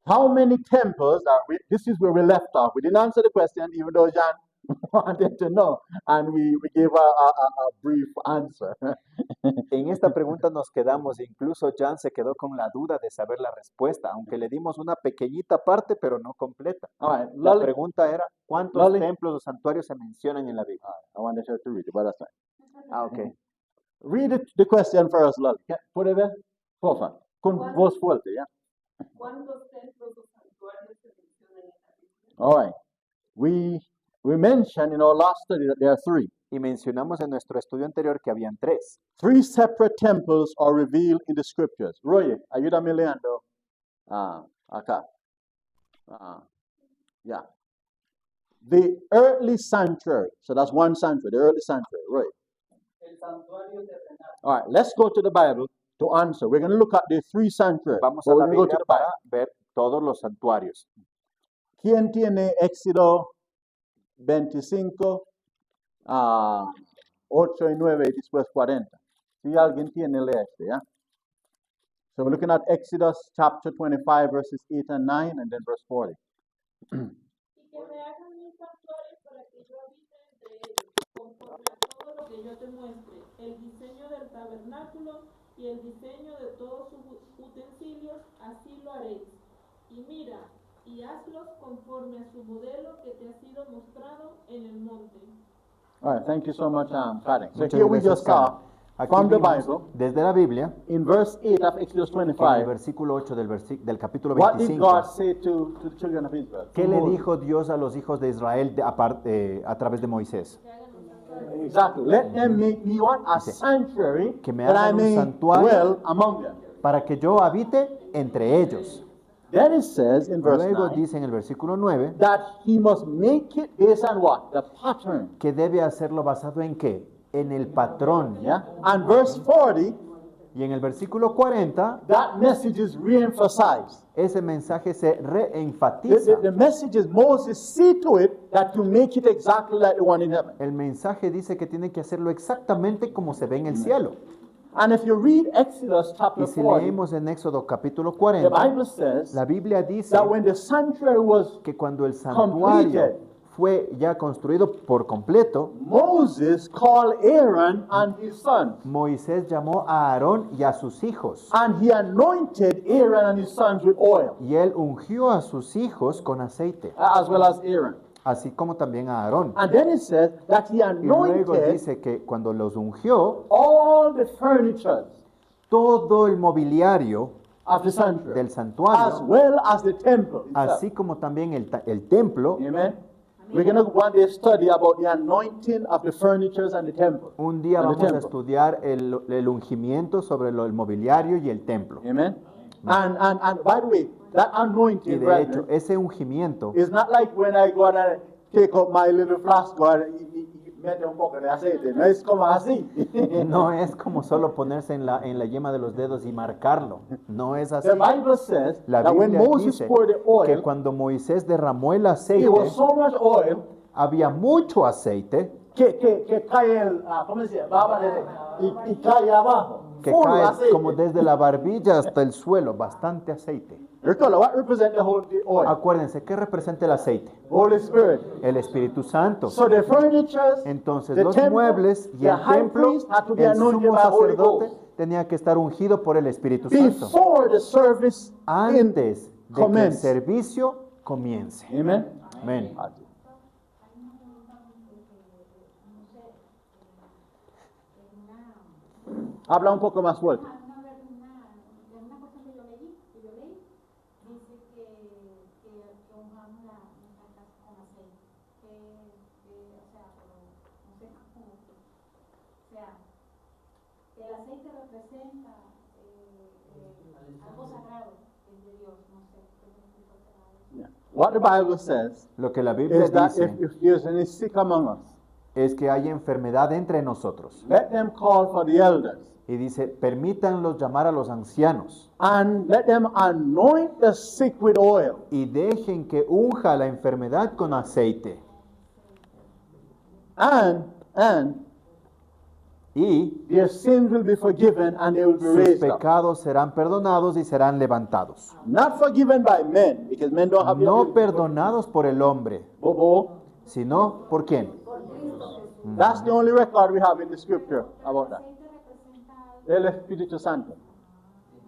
How many temples are we? This is where we left off. We didn't answer the question, even though John wanted to know, and we gave a brief answer. En esta pregunta nos quedamos, incluso Jan se quedó con la duda de saber la respuesta, aunque le dimos una pequeñita parte, pero no completa. All right. La Lolly, pregunta era, ¿cuántos Lolly. templos o santuarios se mencionan en la Biblia? I wanted her to read it, but that's fine. Ah, ok. Read the question for us, Lolly. Put it there. Porfa. Con voz fuerte, yeah? ¿Cuántos templos o santuarios se mencionan en la Biblia? All right. We mentioned in our last study that there are three. Y mencionamos en nuestro estudio anterior que habían tres. Three separate temples are revealed in the scriptures. Roy, ayúdame leando. Acá. Yeah. The earthly sanctuary. So that's one sanctuary, the earthly sanctuary. Roy. All right, let's go to the Bible to answer. We're going to look at the three sanctuaries. Vamos a But la we're going to go to Biblia the para Bible. ver todos los santuarios. ¿Quién tiene Éxodo 25, 8 y 9 y después 40? Si alguien tiene, lee este, ¿ya? So we're looking at Exodus chapter 25, verses 8 and 9, and then verse 40. Y que me hagan mis santuarios para que yo habite entre ellos, conforme a todo lo que yo te muestre, el diseño del tabernáculo y el diseño de todos sus utensilios, así lo haréis. Y mira, y hazlos conforme a su modelo que te ha sido mostrado en el monte. All right, thank you so much, Karen. So Muchas here we gracias, just saw Karen. Aquí from the vimos Bible, desde la Biblia, in verse 8 of Exodus en el 25, versículo 8 del capítulo what did 25, God say to the children of Israel? ¿qué To le Moses. dijo Dios a los hijos de Israel a través de Moisés? Exactly. Let them make me what? A sanctuary Que me that I hagan un may santuario. dwell among them. Para que yo habite entre ellos. Then it says in verse Luego 9 dice en el versículo 9 that he must make it based on what? The pattern. que debe hacerlo basado en qué? En el patrón. Yeah. And verse 40, Y en el versículo 40, that message is re-emphasized. ese mensaje se The, reenfatiza. the message is Moses, see to it that you make it exactly like the one in heaven. El mensaje dice que tiene que hacerlo exactamente como se ve en el cielo. And if you read Exodus chapter Y si 40, leemos en Éxodo capítulo the 40, Bible says la Biblia dice that when the sanctuary was que cuando el santuario fue ya construido por completo, Moses called Aaron and his sons, Moisés llamó a Aarón y a sus hijos. and he anointed Aaron and his sons with oil, Y él ungió a sus hijos con aceite, as well as Aaron. así como también a Aarón. And then it says that he Y luego anointed dice que cuando los ungió, all the furniture todo el mobiliario of the sanctuary, del as santuario, well as the temple itself. así como también el templo. Amen. We're going to one day study about the anointing of the furnitures and the temple. Un día And the vamos a temple. estudiar el ungimiento sobre el mobiliario y el templo. Amen. And by the way, that Y anointing, de hecho, brethren, ese ungimiento is not like when I go and I take up my little flask or mete un poco de aceite, no es como así. No es como solo ponerse en la yema de los dedos y marcarlo. No es así. The Bible says La that when Biblia Moses dice poured the que oil, cuando Moisés derramó el it aceite, was so much oil había mucho aceite que cae ¿cómo se dice? Baba y cae abajo. que Full cae aceite. como desde la barbilla hasta el suelo, bastante aceite. Recall, what represents the oil? Acuérdense, ¿qué representa el aceite? Holy Spirit. El Espíritu Santo. So the furnitures, Entonces the los temple, muebles y the el high templo, priest had to be el anointed sumo by Holy sacerdote Ghost tenía que estar ungido por el Espíritu Santo before the service antes de que el commence. servicio comience. Amen. Amén. Habla un poco más fuerte. Una cosa que yo leí, dice que ungamos nuestra casa con aceite. O sea, pero no sé cómo. O sea, el aceite representa algo sagrado de Dios, no sé. Yeah. What the Bible says Lo que la Biblia is that dice if there's any sick among us, es que hay enfermedad entre nosotros. let them call for the elders Y dice, permítanlos llamar a los ancianos and let them anoint the sick with oil. y dejen que unja la enfermedad con aceite. And Y their sins will be forgiven and they will be sus raised up. pecados serán perdonados y serán levantados. Not forgiven by men, because men don't have the No ability. perdonados por el hombre, Bobo. sino por quién. That's the only record we have in the scripture about that. El Espíritu Santo.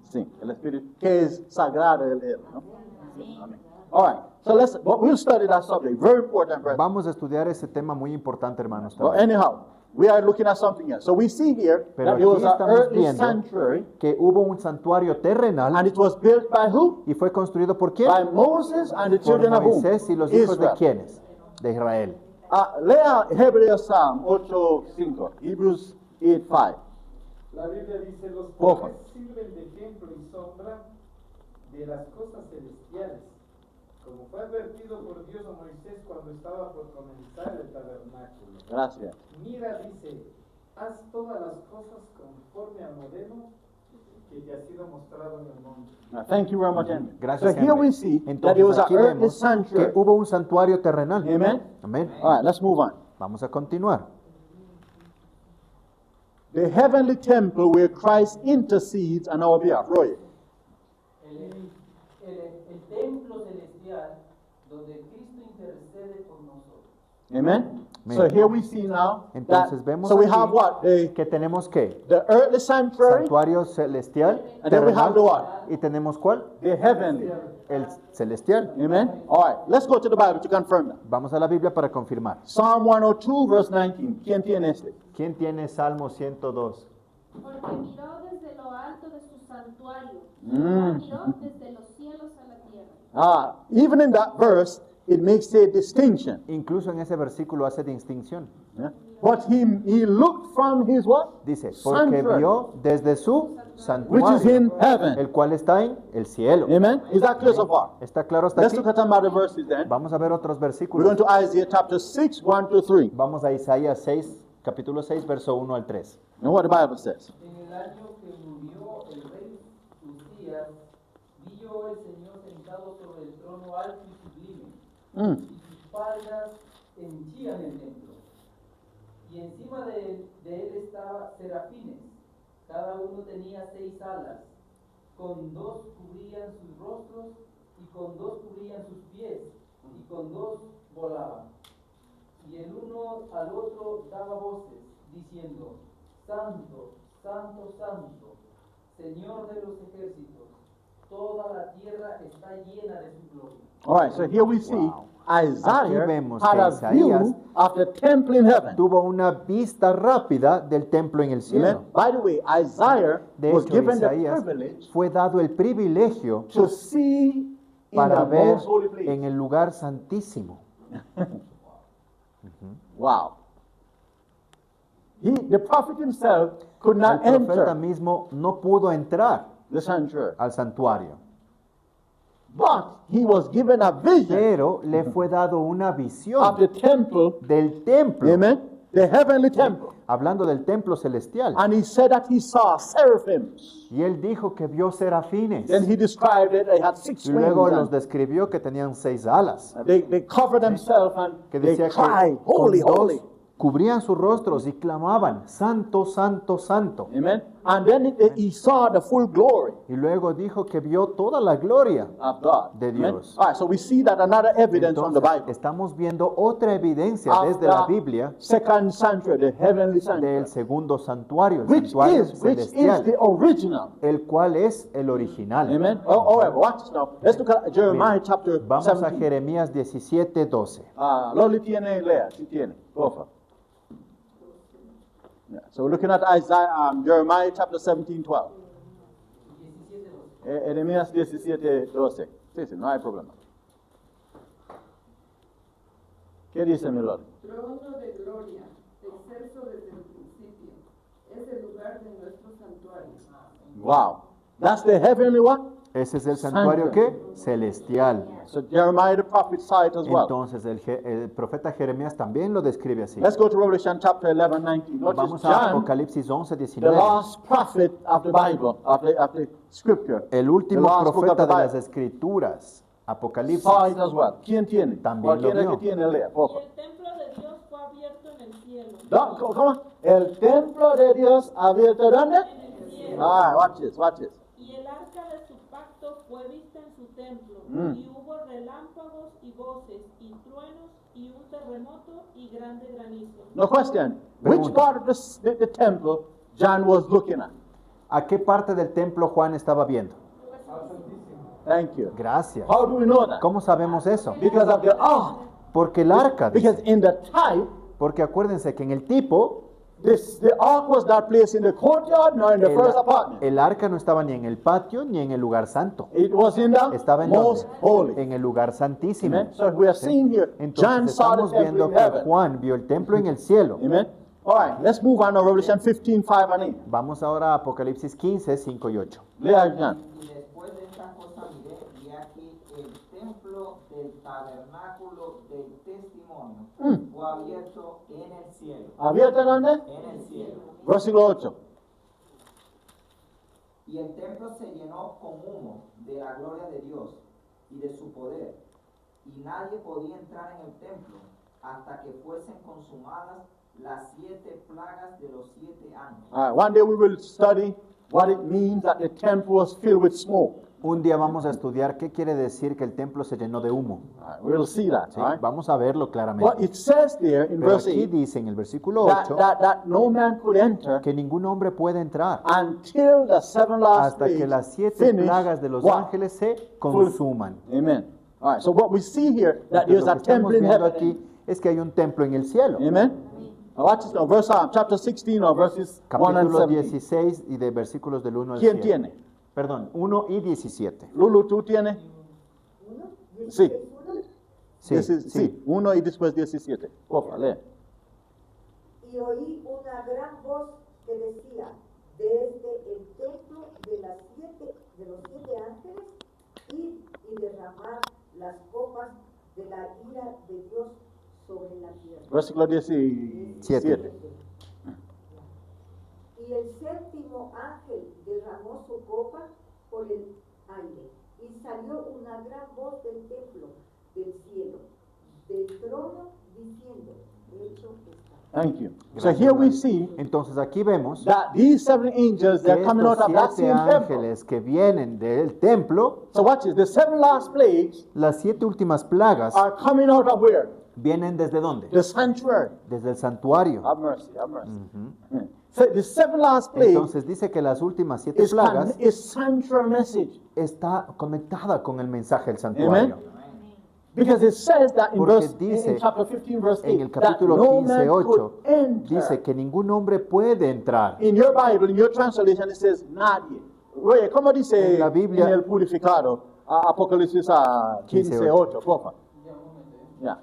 Sí, el Espíritu que es sagrado él, ¿no? Amén. All right. So we'll study that subject. Very important, brethren. Vamos a estudiar ese tema muy importante, hermanos. Well, también. anyhow, we are looking at something else. So we see here Pero that there was aquí an estamos earthly viendo sanctuary, que hubo un santuario terrenal and it was built by who? y fue construido por quién? By Moses and the Por children of whom? Moisés y los hijos de Israel. quiénes? De Israel. Lea Hebreos Psalm 8:5, Hebrews 8:5. La Biblia dice, los Ojo. cuales sirven de ejemplo y sombra de las cosas celestiales, como fue advertido por Dios a Moisés cuando estaba por comenzar el tabernáculo. Gracias. Mira, dice, haz todas las cosas conforme al modelo que te ha sido mostrado en el monte. Thank you very much, Henry. Gracias, So here Henry. we see that Entonces there was an aquí earthly vemos que sanctuary. hubo un santuario terrenal. Amen. Amén. All right, let's move on. Vamos a continuar. The heavenly temple where Christ intercedes on our behalf. Roy. El templo celestial donde Cristo intercede por nosotros. Amen. Amen. So here we see now Entonces that, vemos so we aquí have what? que tenemos qué? The earthly sanctuary, Santuario celestial, and then we have terrenal, the what? y tenemos ¿cuál? The heavenly. El celestial. Amen. All right, let's go to the Bible to confirm that. Vamos a la Biblia para confirmar. Psalm 102, verse 19. ¿Quién tiene este? ¿Quién tiene Salmo 102? Porque miró desde lo alto de su santuario, Mm. miró desde los cielos a la tierra. Even in that verse, it makes a distinction. Incluso en ese versículo hace distinción. Yeah? But he looked from his what? Dice, porque Sanctuary, vio desde su which is in santuario, heaven. el cual está en el cielo. Amen. Is that clear so far? ¿Está claro hasta Let's aquí? look at some other verses then. Vamos a ver otros We're versículos. going to Isaiah chapter 6, 1 to 3. Vamos a Isaías 6, capítulo 6, verso 1 al 3. Know what the Bible says. En el año que murió el rey Uzías, vi yo el Señor sentado sobre el trono alto y sublime, Mm. y sus faldas henchían el templo. Y encima de él estaban serafines, cada uno tenía 6 alas, con 2 cubrían sus rostros, y con 2 cubrían sus pies, y con 2 volaban. Y el uno al otro daba voces, diciendo, Santo, Santo, Santo, Señor de los ejércitos, toda la tierra está llena de su gloria. All right, so here we see Isaiah Aquí vemos had que a Isaías view of the temple in heaven. Tuvo una vista rápida del templo en el Amen. cielo. By the way, Isaiah De was hecho, given the Isaías privilege fue dado el privilegio to see in para the ver most holy place. en el lugar santísimo. Wow. The prophet himself could El not profeta enter mismo no pudo entrar the sanctuary, al santuario, but he was given a vision pero le fue dado una of visión the temple. del templo Amen. the heavenly temple. hablando del templo celestial. And he said that he saw seraphims. Y él dijo que vio serafines. Then he described it, they had 6 Y luego wings. los describió que tenían 6 alas. They covered themselves and Que they decía cried, que holy, con holy. dos cubrían sus rostros y clamaban, santo, santo, santo. Amen. And then he saw the full glory Y luego dijo que vio toda la gloria of God. de Amen. Dios. All right, so we see that another evidence from the Entonces, Bible. estamos viendo otra evidencia Of desde la the Biblia second sanctuary, the heavenly sanctuary, del segundo santuario, el which santuario is celestial, the original. el cual es el original. Amen. Oh, watch this now. Let's look at Jeremiah chapter Vamos a 17. Jeremías 17:12. Loli tiene, lea, si tiene. Porfa. Yeah. So we're looking at Jeremiah chapter 17:12. Jeremías 17:12. Sí, no hay problema. ¿Qué dice mi Lord? Trono de gloria, excelso desde el principio, es el lugar de nuestro santuario. Wow. That's the heavenly one? Ese es el santuario ¿qué? Celestial. So Jeremiah the prophet saw it as well. Entonces el profeta Jeremías también lo describe así. Let's go to Revelation chapter 11, 19. Notice Vamos a John, Apocalipsis 11, the 19. last prophet of the Bible, of the scripture. El The último last book of profeta the de las Bible. Escrituras, Apocalipsis. Saw it as well. ¿Quién tiene? También lo ¿Quién es vio. que tiene? Lea, por Y favor. el templo de Dios fue abierto en el cielo. Come on. El templo de Dios abierto ¿dónde? En el cielo. All right, watch this, watch this. Y el arca de su pacto fue vista en su templo, y hubo relámpagos y voces, y truenos, y un terremoto, y grande granizo. No question. Which Pregunta. part of the temple John was looking at? ¿A qué parte del templo Juan estaba viendo? Thank you. Gracias. How do we know that? ¿Cómo sabemos eso? Because of the ark. Porque el arca, dice. Because in the type, Porque acuérdense que en el tipo, the ark was not placed in the courtyard nor in the first apartment. el arca no estaba ni en el patio ni en el lugar santo. It was in the Estaba en most donde? holy. En el lugar santísimo. Amen. So we are seeing here, John Entonces saw the estamos temple viendo in que heaven. Juan vio el templo en el cielo. Amen. All right, let's move on to Revelation 15, 5 and 8. Vamos ahora a Apocalipsis 15, 5 y 8. Lea, John. Y después de estas cosas miré, y aquí el templo del tabernáculo del testimonio fue abierto en el cielo. ¿Abierto dónde? En el cielo. Versículo 8. Y el templo se llenó con humo de la gloria de Dios y de su poder, y nadie podía entrar en el templo hasta que fuesen consumadas las 7 plagas de los 7 ángeles. All right, one day we will study what it means that the temple was filled with smoke. Un día vamos a estudiar qué quiere decir que el templo se llenó de humo. All right, we'll see that. ¿Sí? All right? Vamos a verlo But claramente. it says there in Pero verse aquí 8 dice en el versículo that, 8 that no man could enter que ningún hombre puede entrar until the 7 last hasta que plagues las 7 finish plagas de los what? ángeles se consuman. Amen. All right, so what we see here, that Entonces, there's lo a que estamos temple in viendo heaven. aquí es que hay un templo en el cielo. Amen. Now watch this now, chapter 16 or verses 1 and Capítulo 17. 16 y de versículos del 1 al ¿Quién 7. tiene? Perdón, 1 y 17. Lulu, ¿tú tienes? Sí. Sí, Sí, 1 y después 17. Por favor, lee. Y oí una gran voz que decía, desde el templo de los 7 ángeles, id y derramar las copas de la ira de Dios sobre la tierra. Versículo 17. Y el séptimo ángel derramó su copa por el aire, y salió una gran voz del templo, del cielo, del trono, diciendo, hecho está. Thank you. So here we see Entonces aquí vemos that these 7 angels, que they're coming out estos of that 7 same temple. ángeles que vienen del templo, So watch this. The 7 last plagues las 7 últimas plagas are coming out of where? vienen desde dónde? The sanctuary. Desde el santuario. Have mercy, have mercy. Yeah. So the 7 last plagues Entonces dice que las últimas 7 is plagas sanctuary message. está conectada con el mensaje del santuario. Amen. Because it says that in, Porque verse, dice in chapter 15, verse 8, En el that capítulo no man 15, 8 could enter. dice que ningún hombre puede entrar. In your Bible, in your translation, it says nadie. Oye, ¿cómo dice En la Biblia- en el purificado? Apocalipsis 15, 8, por favor. Yeah.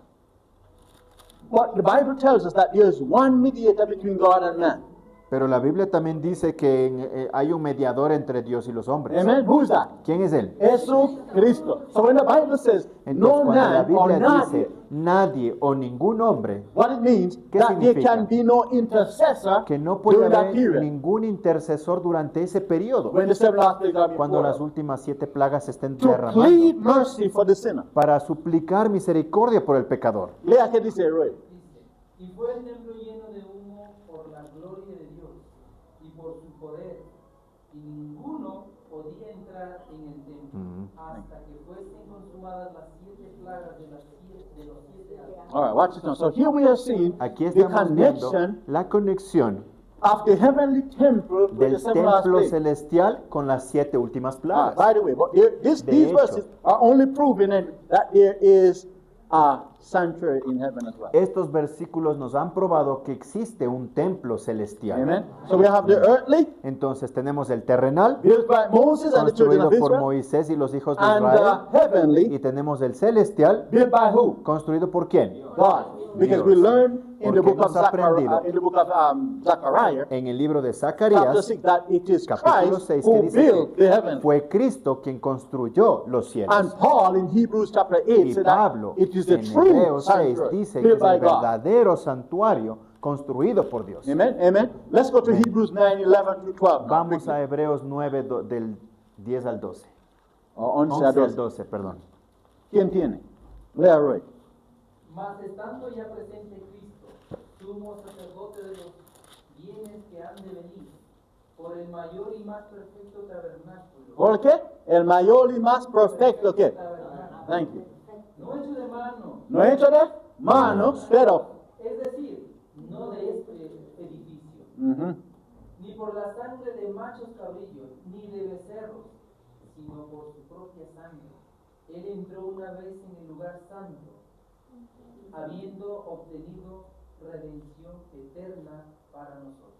But the Bible tells us that there is one mediator between God and man. Pero la Biblia también dice que hay un mediador entre Dios y los hombres. Amen. Who is that? ¿Quién es él? Jesucristo. So when the Bible says Entonces, no cuando la man or Biblia nadie dice nadie o ningún hombre, What it means, ¿Qué that there significa? can be no intercessor que no puede during that haber period. ningún intercesor durante ese periodo, When the 7 last plagues are being cuando poured las out. últimas 7 plagas estén To derramando, plead mercy for the sinner. para suplicar misericordia por el pecador. Lea que dice, Roy. Dice, y fue el templo lleno de humo por la gloria de Dios y por su poder, y ninguno podía entrar en el templo hasta que fuesen consumadas las 7 plagas de los 7 años. All right, watch this now. So here we are seeing Aquí the estamos viendo connection la conexión of the heavenly temple with the del 7 last templo plagues. celestial con las 7 últimas plagas. By the way, but these hecho. verses are only proving that there is a sanctuary in heaven as well. Estos versículos nos han probado que existe un templo celestial. Amen. So we have the earthly, Entonces tenemos el terrenal, built by Moses and the children construido of por Israel, Moisés y los hijos de and Israel, the heavenly, y tenemos el celestial, built by who? construido por quién? God. Because we Dios. learn in the Porque book of hemos aprendido Zechariah, en el libro de chapter Zacarías, 6, that it is capítulo Christ 6, que who dice built the que heaven. fue Cristo quien construyó los cielos. And Paul in Hebrews chapter 8 Y said that Pablo it is the en true Hebreos 6 sanctuary dice que built es by el God. verdadero santuario construido por Dios. Amen. Amen. Let's go to Hebrews 9, 11 through 12. Vamos a Hebreos 9 del 10 al 12. 11 11 a al 12. 12, perdón. ¿Quién tiene? Lea, Roy. Mas estando ya presente Cristo, sumo sacerdote de los bienes que han de venir, por el mayor y más perfecto tabernáculo. ¿Por qué? El mayor y más perfecto, ¿qué? Tabernáculo. Thank you. No hecho de mano, No hecho de manos, pero. es decir, no de este edificio, Ujú. ni por la sangre de machos cabrillos, ni de becerros, sino por su propia sangre. Él entró una vez en el lugar santo, habiendo obtenido redención eterna para nosotros.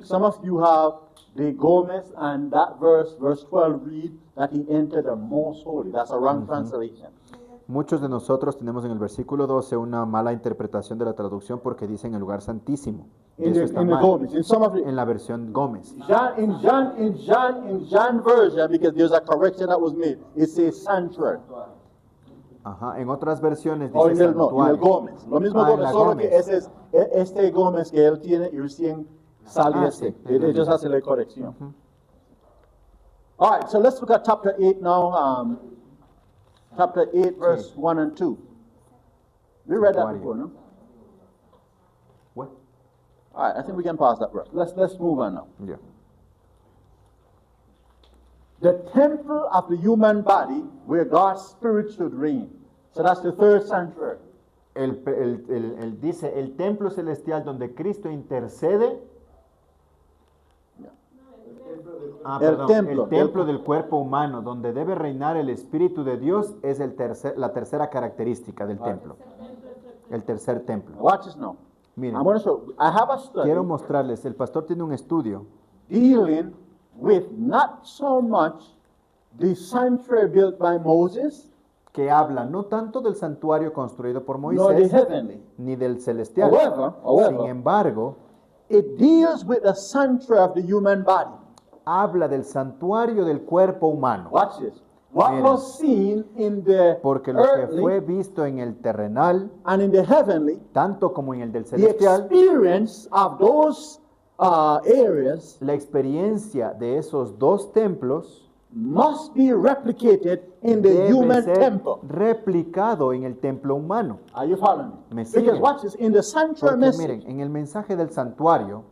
Some of you have the Gomez, and that verse 12 read that he entered the most holy. That's a wrong translation. Muchos de nosotros tenemos en el versículo 12 una mala interpretación de la traducción porque dice en el lugar santísimo. Y eso está In the mal Gomez, in some of it, en la versión Gómez. John version, because there's a correction that was made. It says sanctuary. Ajá, en otras versiones O dice en el, no, en el santuario. Gómez. Lo mismo Ah, en Gómez, la solo que Gómez. ese es este Gómez que él tiene y recién sale Ah, este. sí, es lo Ellos mismo. hacen la corrección. All right, so let's look at chapter 8 now. Chapter 8, verse 1 and 2. We read that Santuario. before, no? What? All right, I think we can pass that verse. Let's move on now. Yeah. The temple of the human body where God's Spirit should reign. So that's the third sanctuary. Dice el templo celestial donde Cristo intercede. Ah, El perdón, templo, el templo del cuerpo humano, donde debe reinar el Espíritu de Dios, es la tercera característica del templo. El tercer templo. Watch this now. Miren, I'm going to show. I have a study quiero mostrarles, el pastor tiene un estudio dealing with not so much the sanctuary built by Moses, que habla no tanto del santuario construido por nor the Moisés, heavenly. ni del celestial. However, Sin embargo, it deals with the sanctuary of the human body. habla del santuario del cuerpo humano. Watch this. What Miren. was seen in the Porque lo que earthly fue visto en el terrenal, and in the heavenly, tanto como en el del the celestial, experience of those areas la experiencia de esos dos templos must be replicated in the debe human ser temple. replicado en el templo humano. Are you following me? Me Because siguen. watch this, in the sanctuary Porque message, miren, en el mensaje del santuario,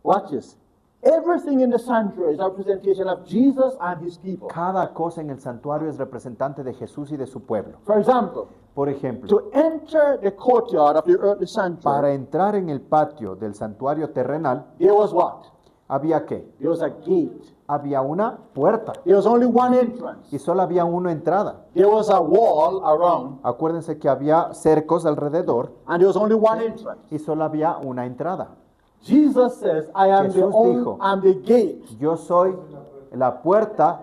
watch this. Everything in the sanctuary is a representation of Jesus and his people. cada cosa en el santuario es representante de Jesús y de su pueblo. For example, Por ejemplo, to enter the courtyard of the earthly para sanctuary, entrar en el patio del santuario terrenal, there was what? ¿había qué? There was a gate. Había una puerta There was only one entrance. y solo había una entrada. There was a wall around, Acuérdense que había cercos alrededor and there was only one entrance. y solo había una entrada. Jesus says, I am the Jesús only, dijo, I'm the gate, Yo soy la puerta,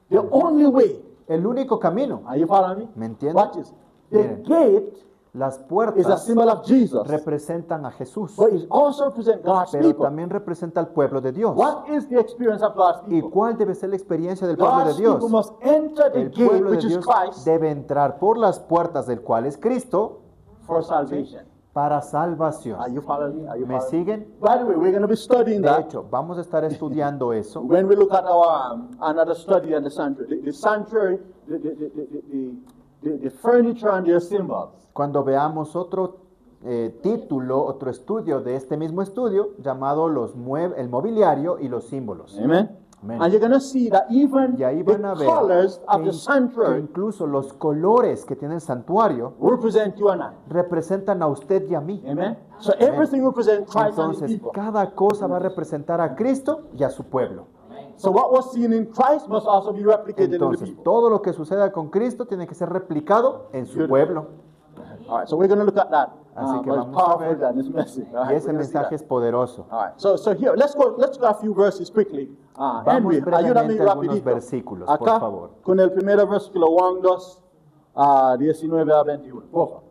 the only way. el único camino. Are you following me? ¿Me entienden? Watch this. The Miren. gate Las is a puertas symbol of Jesus, representan a Jesús, but it also represents God's pero people. también representa al pueblo de Dios. What is the experience of God's ¿Y people? cuál debe ser la experiencia del pueblo de God's Dios? people must enter the El gate, pueblo de which is Dios Christ, debe entrar por las puertas del cual es Cristo for salvation. para salvación. Are you following me? Are you ¿Me following siguen? By the way, we're going to be studying De that hecho, vamos a estar estudiando eso when we look at our another study on the sanctuary. The sanctuary, the furniture and their symbols. cuando veamos otro título, otro estudio de este mismo estudio llamado el mobiliario y los símbolos. Amen. Amén. And you're going to see that even Y ahí the van a ver colors of que the sanctuary incluso los colores que tiene el santuario represent you and I. representan a usted y a mí. Amen. So everything represents Christ and His Entonces, people. cada cosa va a representar a Cristo y a su pueblo. So what was seen in Christ must also be replicated in the Entonces, people. todo lo que suceda con Cristo tiene que ser replicado en su pueblo. All right, so we're going to look at that. Así que But it's vamos a powerful ver. than this message. All Y right, ese we're gonna see that. mensaje es poderoso. All right, so here, let's go a few verses quickly. Vamos Henry, ayúdame brevemente a algunos rapidito. versículos, por Acá, favor. con el primer versículo 1, 2, 19 a 21. Por favor.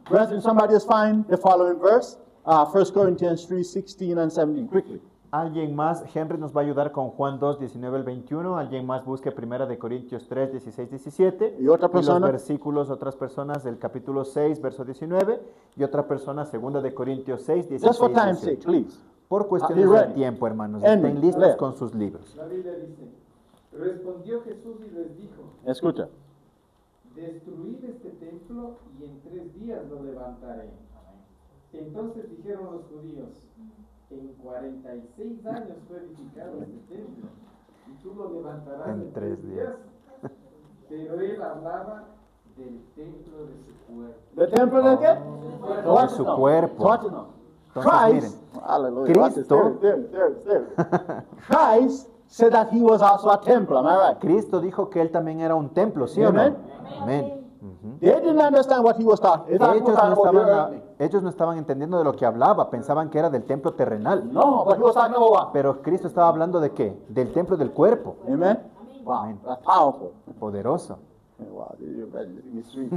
Brethren, somebody is find the following verse. 1 Corinthians 3, 16 and 17. Quickly. Alguien más, Henry nos va a ayudar con Juan 2, 19 al 21. Alguien más busque Primera de Corintios 3, 16, 17. ¿Y otra los persona? versículos, otras personas del capítulo 6, verso 19. Y otra persona, Segunda de Corintios 6, 16, Just for time's sake, 18. please. Por Be cuestiones ready. de tiempo, hermanos. Henry, Estén listos lea. con sus libros. La Biblia dice, respondió Jesús y les dijo, Escucha. destruid este templo y en 3 días lo levantaré. Entonces dijeron los judíos, en 46 años fue edificado este templo y tú lo levantarás En en 3 3 días. días. Pero él hablaba del templo de su cuerpo. ¿The temple de qué? De su cuerpo. Entonces, Christ, hallelujah. Watch this. Cristo- There. Christ said that he was also a temple. Am I right? Cristo dijo que él también era un templo, ¿sí o no? Amen. Amén. Ujú. They didn't understand what he was talking. He was talking about the earthly. Ellos no estaban entendiendo de lo que hablaba, pensaban que era del templo terrenal. No, but he was talking about what? Pero Cristo estaba hablando de qué? Del templo del cuerpo. Amen. Wow, Amen. that's powerful. Poderoso. Wow, you're sweet.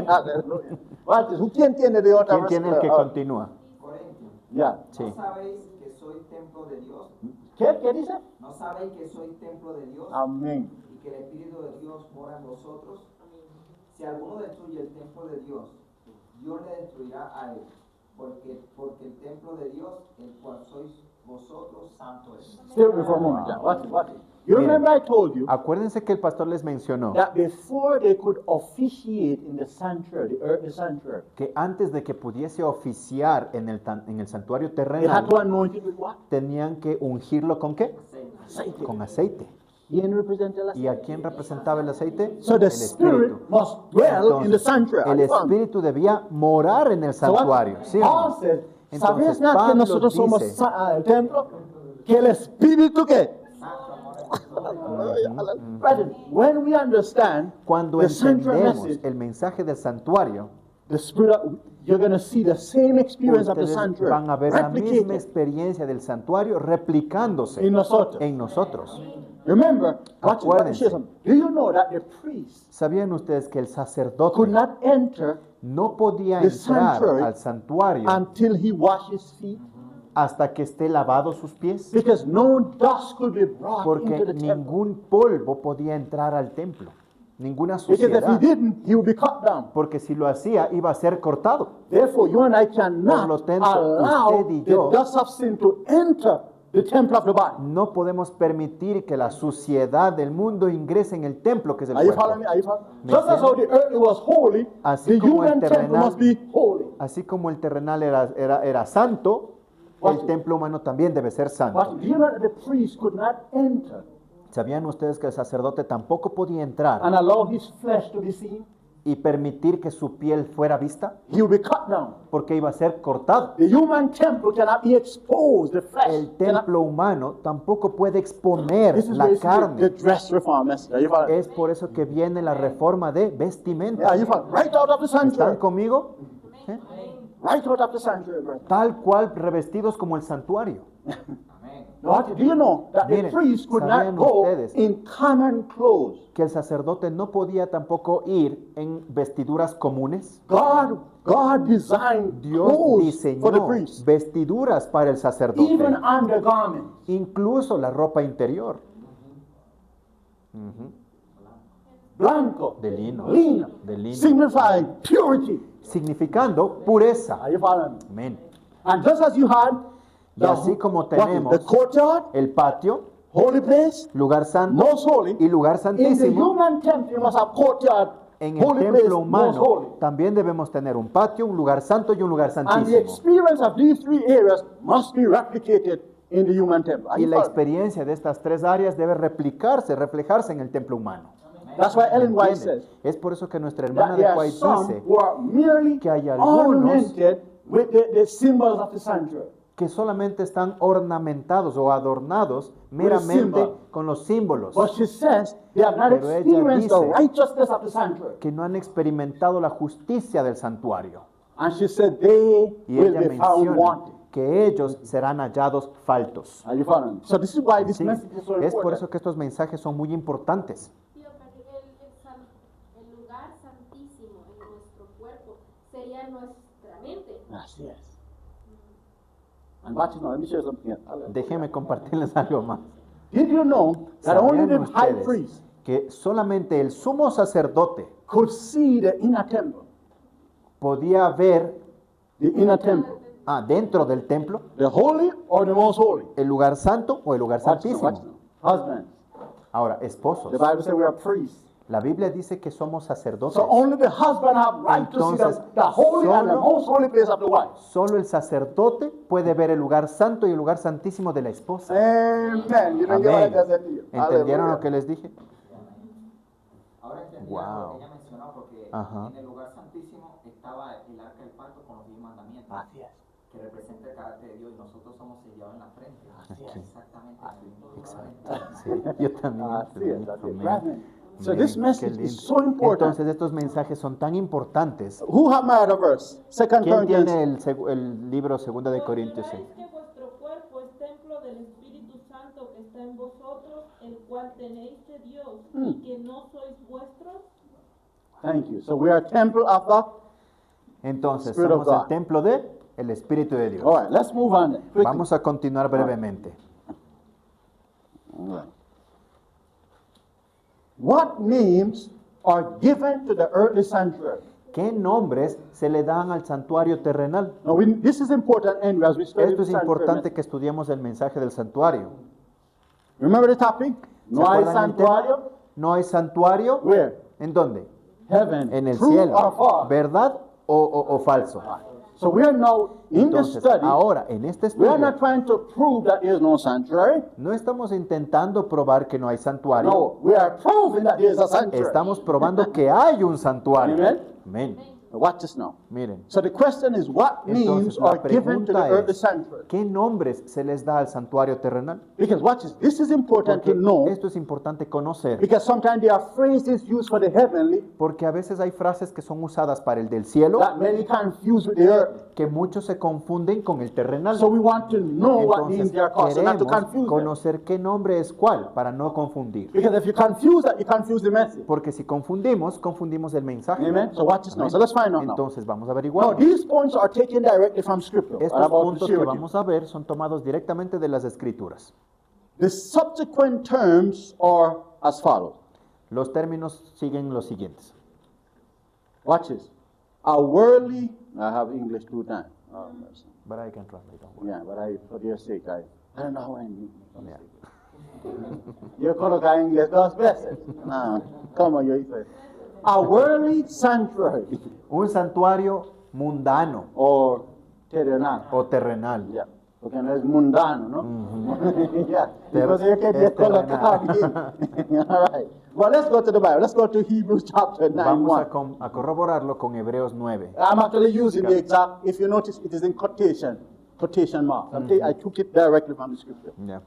Hallelujah. Watch this. ¿Quién tiene de otra ¿Quién tiene el que continúa? Corintios, Ya. Sí. ¿no sabéis que soy templo de Dios? ¿Qué dice? ¿No sabéis que soy templo de Dios Amén. y que el Espíritu de Dios mora en vosotros? Si alguno destruye el templo de Dios, Dios le destruirá a él, porque el templo de Dios, el cual sois vosotros, santo es. Stay with me for a moment. Yeah. Watch it. You Miren. remember I told you Acuérdense que el pastor les mencionó that before they could officiate in the sanctuary, the earthly sanctuary, que antes de que pudiese oficiar en el santuario they had terrenal, to anoint it with what? tenían que ungirlo ¿con qué? Aceite. Con aceite. ¿Quién representa el ¿Y aceite? a quién representaba el aceite? So the El Spirit must dwell in the sanctuary. el Espíritu debía morar en el So what? santuario. ¿Sí o no? Paul says, ¿sabes Entonces, not que Pablo nosotros somos dice, el templo? Que el Espíritu ¿qué? Brethren, when we understand cuando the sanctuary entendemos message, el mensaje del santuario, the Spirit, you're going to see the same experience of the ustedes sanctuary van a ver la misma replicated experiencia del santuario replicándose in nosotros. en nosotros. Remember, watch it, Acuérdense. share something. Do you know that the priest ¿Sabían ustedes que el could sacerdote not enter no podía the entrar sanctuary al santuario until he washed his feet? hasta que esté lavado sus pies? Because no dust could be brought Porque into the temple. ningún polvo podía entrar al templo, ninguna Because if he suciedad. didn't, he would be cut down. Porque si lo hacía, iba a ser cortado. Therefore, you and I Por cannot lo tanto, allow usted y the yo dust of sin to enter the temple of the body. No podemos permitir que la suciedad del mundo ingrese en el templo que es el Are you cuerpo. following me? Are you following? ¿Me Just as how the earth was holy, Así the como el human temple terrenal- must be holy. Así como el terrenal era santo, Watch el it. templo humano también debe ser But santo. do you know that the priest could not enter ¿Sabían ustedes que el sacerdote tampoco podía entrar and allow his flesh to be seen? y permitir que su piel fuera vista? He would be cut down. Porque iba a ser cortado. The human temple cannot be exposed. The flesh El cannot. templo humano tampoco puede exponer This is la basically the carne. dress reform message. Are you following? Es por eso que viene la reforma de vestimenta. Are you following? Right out of the ¿Están sanctuary. conmigo? ¿Eh? Right out of the sanctuary, brother. Tal cual revestidos como el santuario. What? Do you know that the Miren, priest could ¿sabían not go ustedes in common clothes? Que el sacerdote no podía tampoco ir en vestiduras comunes? God designed Dios clothes for the diseñó priest, vestiduras para el sacerdote, even undergarments. incluso la ropa interior. Ujú. Blanco, De lino, lino, de lino. signifying purity, significando pureza. Are you following me? Amén. And just as you had Y así como the tenemos courtyard, el patio, holy place, lugar santo most holy, y lugar in the santísimo, human temple you must have courtyard, en el holy place, templo most humano holy. también debemos tener un patio, un lugar santo y un lugar And the santísimo. experience of these three areas must be replicated in the human temple. Are Y you la following? experiencia de estas tres áreas debe replicarse, reflejarse en el templo humano. That's why Ellen White ¿Entienden? says Es por eso que nuestra hermana that de there are White some dice who are merely que hay algunos ornamented with the symbols of the sanctuary. que solamente están ornamentados o adornados meramente symbol. con los símbolos, But she says they have not Pero ella experienced the dice- righteousness of the sanctuary. que no han experimentado la justicia del santuario. And she said they Y will ella be found menciona wanting. que ellos serán hallados faltos. Are you following? So this is why this Sí, message is so es por important. eso que estos mensajes son muy importantes. Tío, pero el lugar santísimo en nuestro cuerpo sería nuestra mente. Yes. And watch it now. Let me share something else. Déjenme compartirles algo más. Did you know that only ¿Sabían the high ustedes priest que solamente el sumo sacerdote could see the inner temple? podía ver The inner temple. dentro del templo The holy or the most holy? el lugar santo o el lugar Watch now, watch santísimo? now. Husbands. Ahora, esposos, The Bible says we are priests. la Biblia dice que somos sacerdotes. So only the husband have right to see Entonces, the holy and the solo- most holy place of the wife. Solo el sacerdote puede ver el lugar santo y el lugar santísimo de la esposa. Amen. You don't get what I Amén. just said to you. ¿Entendieron Hallelujah. lo que les dije? Ahora entendí Wow. lo que ella mencionó, porque Ajá. en el lugar santísimo estaba el arca del pacto con los 10 mandamientos, Así es. que representa el carácter de Dios, y nosotros somos sellados en la frente. Así es. Exactamente. Sí, yo también. Así es, así es. Amén. Brethren, so Amén. this Qué message lindo. is so important. Entonces estos mensajes son tan importantes. Who have my other verse? 2 ¿Quién Corinthians. tiene el libro 2 de Corintios? Consideráis que vuestro cuerpo es templo del Espíritu Santo que está en vosotros, el cual tenéis de Dios, y que no sois vuestros. Thank you. So we are a temple of the. Entonces Spirit of somos el God. templo de el Espíritu de Dios. All right, let's move on. Then. Quickly. Vamos a continuar brevemente. All right. What names are given to the earthly sanctuary? ¿Qué nombres se le dan al santuario terrenal? Now, this is important, and as we study Esto the es sanctuary importante message. que estudiemos el mensaje del santuario. Remember the topic? ¿Se No hay acuerdan el tema? santuario. ¿No hay santuario? Where? ¿En dónde? Heaven. En el True cielo. or false? ¿Verdad o falso? So we are now in the Entonces, study. ahora, en este We are estudio, not trying to prove that there is no sanctuary. no estamos intentando probar que no hay santuario. No, we are proving that there is a sanctuary. Estamos probando que hay un santuario. Amen. Amén. Now watch this now. Miren. So the question is, what names Entonces, are la given to the pregunta earthly es, sanctuary? ¿qué nombres se les da al santuario terrenal? Because watch this. This is important Porque to know. esto es importante conocer. Because sometimes there are phrases used for the heavenly Porque a veces hay frases que son usadas para el del cielo that many confuse with the earth. que muchos se confunden con el terrenal. So we want to know what names Entonces they are called, so not to queremos confuse them. conocer qué nombre es cuál para no confundir. Because if you confuse that, you confuse the message. Porque si confundimos, confundimos el mensaje. Amen. So watch this now. Amén. So let's find out now. Entonces vamos a Now, averiguar. these points are taken directly from Scripture. I'm Estos about to puntos share que with you. vamos a ver son tomados directamente de las Escrituras. The subsequent terms are as follows. Los términos siguen los siguientes. Watch this. A worldly, I have English 2 times. Oh, mercy. But I can translate. Don't worry. Yeah, but for your sake, I don't know how I need. Yeah. You coloca English 2 veces. No, como yo hice. A worldly sanctuary Un santuario mundano or terrenal. o terrenal. Yeah, porque no es mundano, ¿no? Yeah, because Ter- you can get es terrenal. colocar. All right. Well, let's go to the Bible. Let's go to Hebrews chapter 9. Vamos a, 1. a corroborarlo con Hebreos 9. I'm actually using the exact, if you notice, it is in quotation marks. I took it directly from the scripture. Ya.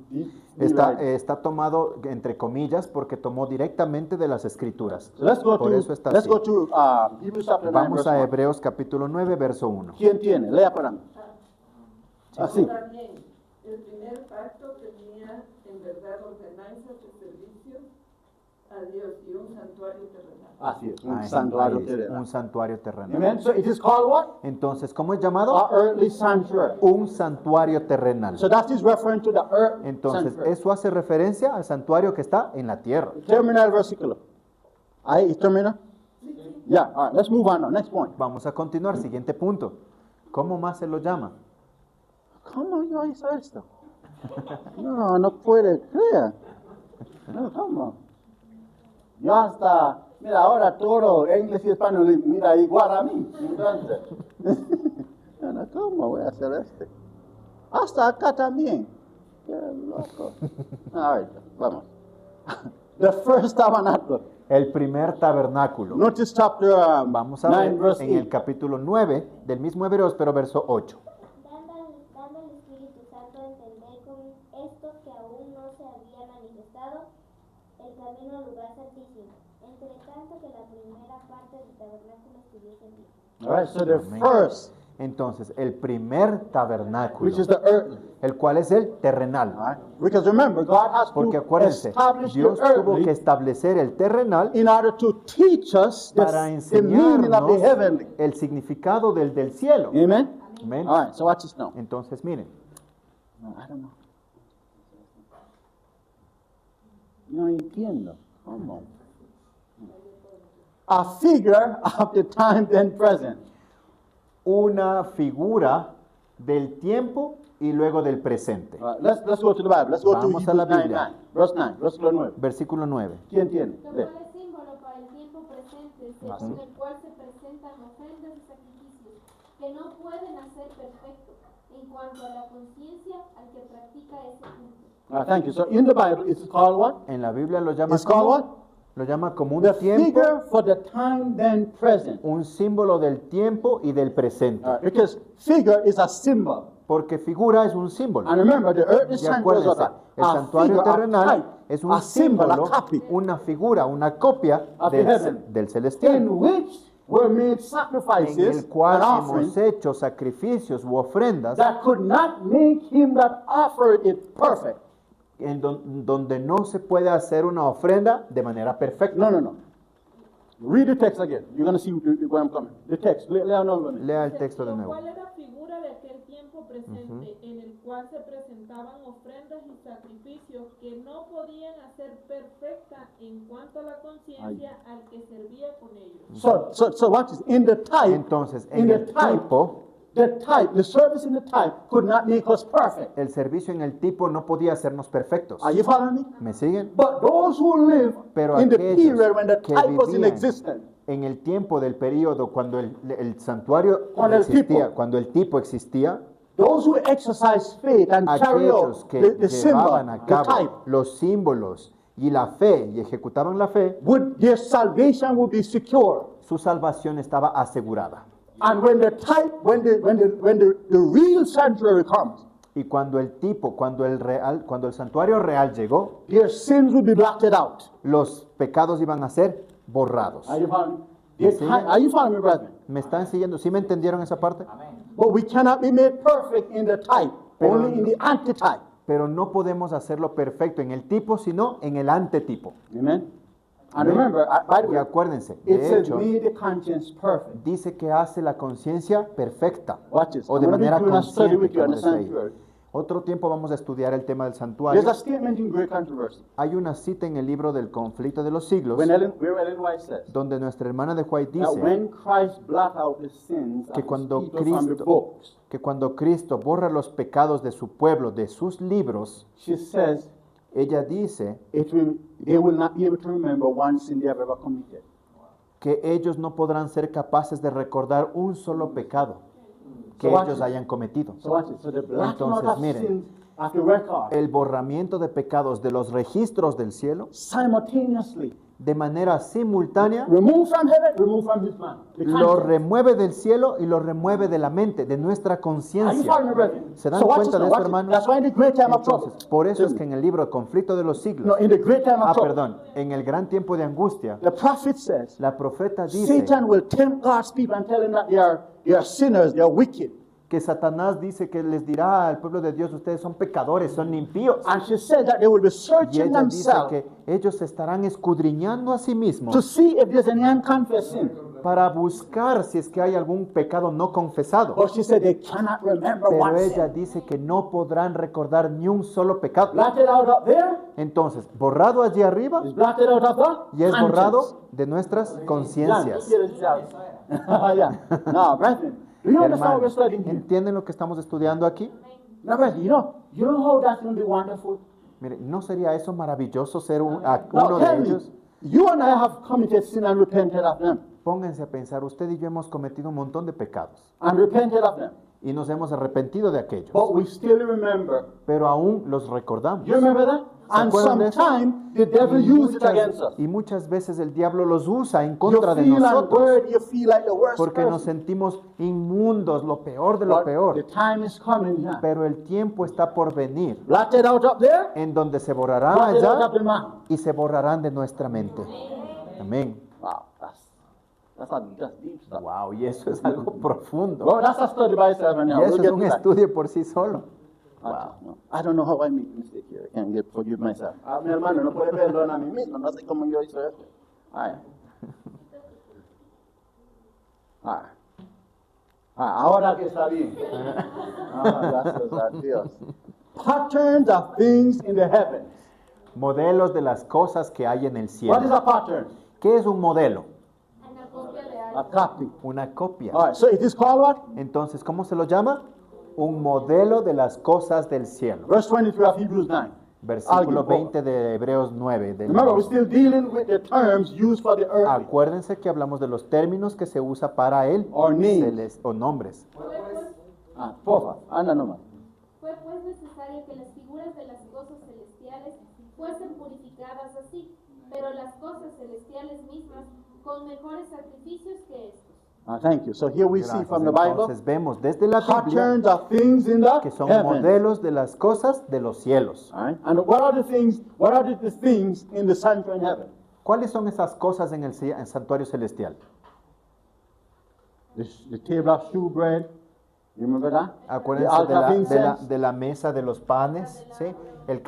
Be Está, right. está tomado entre comillas porque tomó directamente de las Escrituras. So let's go Por eso to, está let's así. go to Hebrews chapter 9, Vamos verse a 1. Hebreos capítulo 9, verso 1. ¿Quién tiene? Lea para mí. Así. Ahora bien, el primer pacto tenía en verdad ordenanzas de servicio a Dios y un santuario terrenal. Así es, un Ahí santuario es, terrenal. un santuario terrenal. Amen. So it is called what? Entonces, ¿cómo es llamado? A earthly sanctuary. Un santuario terrenal. So that is referring to the earth Entonces, sanctuary. eso hace referencia al santuario que está en la tierra. Terminal versículo. Ahí, termina. Yeah, all right, let's move on now. Next point. Vamos a continuar. Siguiente punto. ¿Cómo más se lo llama? ¿Cómo yo hice esto? No, no puede creer. No, ¿cómo? Yo hasta, mira, ahora todo inglés y español mira igual a mí. Entonces, no, ¿cómo voy a hacer esto? Hasta acá también. Qué loco. All right, vamos. The first tabernacle. El primer tabernáculo. Notice chapter Vamos a 9, ver verse en el 8. capítulo 9 del mismo Hebreos, pero verso 8. Dando al Espíritu Santo a entender con esto que aún no se había manifestado el camino al lugar santísimo, entre tanto que la primera parte del tabernáculo estuviese en pie. All right, so the Amén. first, Entonces, el primer tabernáculo, which is the earthly. el cual es el terrenal. All right? Because remember, God has Porque to acuérdense, establish the Dios tuvo que earthly establecer el terrenal in order to teach us para the meaning of the enseñarnos heavenly. el significado del cielo. Amen? Amén. All right, so watch this now. Entonces, miren, No, I don't know. No entiendo. ¿Cómo? A figure of the time then present. una figura del tiempo y luego del presente. All right, let's go to the Bible. Let's go to Vamos a la Hebrews 9, Biblia. 9. Verse 9, versículo 9. Versículo 9. ¿Quién tiene? Tomó Lee. el símbolo para el tiempo presente, según el cual se presentan ofrendas y sacrificios, que no pueden hacer perfecto en cuanto a la conciencia al que practica ese culto. All right, thank you. So in the Bible, it's called what? En la Biblia lo llama It's called what? lo llama como un The tiempo, figure for the time then present. un símbolo del tiempo y del presente. All right, because figure is a symbol. Porque figura es un símbolo. And remember, the earthly Y sanctuary is acuérdense, what? el A santuario figure, a terrenal type, es un a symbol, a símbolo, copy una figura, una copia of the del, heaven, del celestial, in which were made en sacrifices el cual and offerings hemos hecho sacrificios u ofrendas that could not make him that offered it perfect. en donde no se puede hacer una ofrenda de manera perfecta. No, no, no. Read the text again. You're going to see where I'm coming. The text. Lea another one. Lea el texto de Lo nuevo. cual era figura de aquel tiempo presente, en el cual se presentaban ofrendas y sacrificios que no podían hacer perfecta en cuanto a la conciencia al que servía con ellos. So watch this. In the type, Entonces, in en the el type, tipo, the service in the type could not make us perfect. el servicio en el tipo no podía hacernos perfectos. Are you following me? ¿Me siguen? But those who live Pero in the aquellos period when the que type was in vivían existence, en el tiempo del periodo cuando el santuario Cuando el existía, tipo. cuando el tipo existía, those who exercise faith and carry aquellos out que the symbol, llevaban a the cabo type, los símbolos y la fe y ejecutaban la fe, their salvation would be secure. su salvación estaba asegurada. And when the type, when the real sanctuary comes, Y cuando el tipo, cuando el santuario real llegó, their sins will be blotted out. los pecados iban a ser borrados. Are you following me? ¿Me Their siguen? type- Are you following me, brethren? ¿Me están siguiendo? ¿Sí me entendieron esa parte? But we cannot be made perfect in the type, Pero only in the antitype. Pero no podemos hacerlo perfecto en el tipo, sino en el antetipo. Amen. And remember, by the Y way, acuérdense, it de says, hecho, "Made the conscience perfect." dice que hace la conciencia perfecta. Watch this. O I'm de gonna be manera doing a study consciente, with you on como the dice ahí. sanctuary. Otro tiempo vamos a estudiar el tema del santuario. There's a statement in Great Controversy Hay una cita en el libro del conflicto de los siglos, where Ellen White says donde nuestra hermana de White that dice when Christ blot out the sins que of cuando his people from the Cristo, books, que cuando Cristo borra los pecados de su pueblo, de sus libros, she says ella dice they will not be able to remember one sin they have ever committed. que ellos no podrán ser capaces de recordar un solo pecado que So watch ellos it. hayan cometido. So watch it. So the blotting out Entonces, of miren, sins of the record el borramiento de pecados de los registros del cielo, simultaneously de manera simultánea, remove from heaven, remove from his man. The lo conscience. remueve del cielo y lo remueve de la mente, de nuestra Are you conciencia. following me, brethren? ¿Se dan So watch cuenta this de now, eso, watch it. hermanos? That's why in the great time of trouble. Entonces, por eso es que en el libro Conflicto de los Siglos, No, in the great time of trouble, perdón, en el gran tiempo de angustia, the prophet says la profeta dice Satan will tempt God's people and tell them that they are sinners, they are wicked. que Satanás dice que les dirá al pueblo de Dios, ustedes son pecadores, son impíos. And she said that they will be Y searching ella dice themselves que ellos se estarán escuudriñando a sí to mismos see if there's any unconfessed sin. para buscar si es que hay algún pecado no confesado. But she said they cannot remember Pero one ella sin. dice que no podrán recordar ni un solo pecado. Blotted out up there Entonces, borrado allí arriba is blotted out of the y es conscience. borrado de nuestras conciencias. Yeah. No, brethren, do you understand what we're Hermanos, studying here? ¿entienden lo que estamos estudiando aquí? Now, brethren, you know how that's going to be wonderful? Mire, ¿no sería eso maravilloso ser Now, uno de tell me, ellos? you and I have committed sin and repented of them. Pónganse a pensar, usted y yo hemos cometido un montón de pecados And repented of them. y nos hemos arrepentido de aquellos, But we still remember. pero aún los recordamos. You remember that? And acuerdan de eso? sometimes the devil uses it against us. Y muchas veces el diablo los usa en You contra de feel nosotros, unworthy, you feel like the worst porque nos person. sentimos inmundos, lo peor de lo But the peor. time is coming now. Pero el tiempo está por venir, Blotted out up there, en donde se borrará blotted out allá up in mine. y se borrarán de nuestra mente. Amén. Wow, that's deep stuff. Wow, y eso es algo profundo. Well, that's a study by itself, and Y we'll eso es get un to that. estudio por sí solo. No. I don't know how I made a mistake here. I can't forgive myself. Mi hermano no puede perdonar a mí mismo. No sé cómo yo hice esto. Ahora que está bien. Gracias a Dios. Patterns of things in the heavens. Modelos de las cosas que hay en el What is cielo. a pattern? ¿Qué es un modelo? A copy. Una copia. All right, so it is called what? Entonces, ¿cómo se lo llama? Un modelo de las cosas del cielo. Verse 23 of Hebrews 9. Versículo Argument. 20 de Hebreos 9. Remember, we're still dealing with the terms used for the earth Acuérdense que hablamos de los términos que se usa para él or names. o nombres. Porfa, anda nomás. Fue pues necesario que las figuras de las cosas celestiales fuesen purificadas así, pero las cosas celestiales mismas con mejores sacrificios que estos. Thank you. So here we see Gracias. from the Bible Entonces vemos desde la Biblia patterns of things in the que son heavens. modelos de las cosas de los cielos. All right? And what are the things? What are the things in the sanctuary in heaven? ¿Cuáles son esas cosas en el santuario celestial? The table of shewbread. You remember that? Acuérdense The altar of incense. de la mesa de los panes, ¿sí? El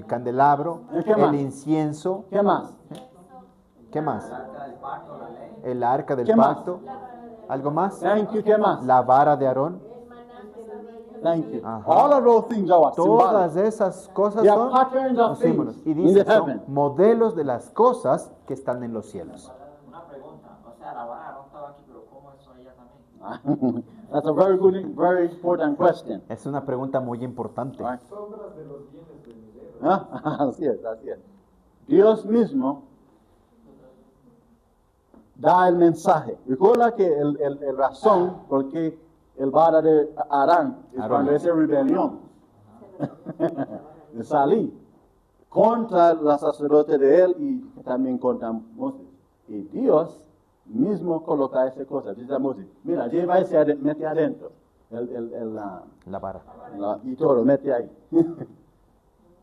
candelabro, ¿Qué más? el incienso. ¿Qué más? ¿Qué más? El arca del ¿Qué más? pacto. ¿Algo más? Thank you. ¿Qué más? La vara de Aarón. Thank you. Ajá. All of those things are what? Todas Symbolic. esas cosas They are son patterns of los símbolos. things Y in dice, the son heaven. modelos de las cosas que están en los cielos. Una pregunta, o sea, la vara no estaba aquí, pero ¿cómo eso allá también? That's a very good, very important question. Es una pregunta muy importante. Right. Así es, así es. Dios mismo da el mensaje. Recuerda que el razón por qué el vara de Arán es cuando es rebelión de salir contra los sacerdotes de él y también contra Moisés. Y Dios mismo coloca esa cosa. Dice a Moisés, mira, lleva ese, mete adentro La vara. y todo, mete ahí.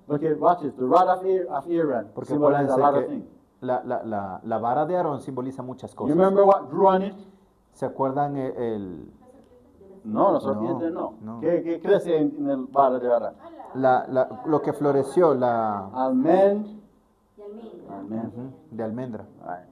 Porque, watch this, the rod of Aaron Porque symbolizes a lot of acuérdense things. que la vara de Aarón simboliza muchas You cosas. remember what drew on it? ¿Se acuerdan No, la serpiente no. no. ¿Qué crece en el vara de Aaron? lo que floreció, Almend. de almendra? Right.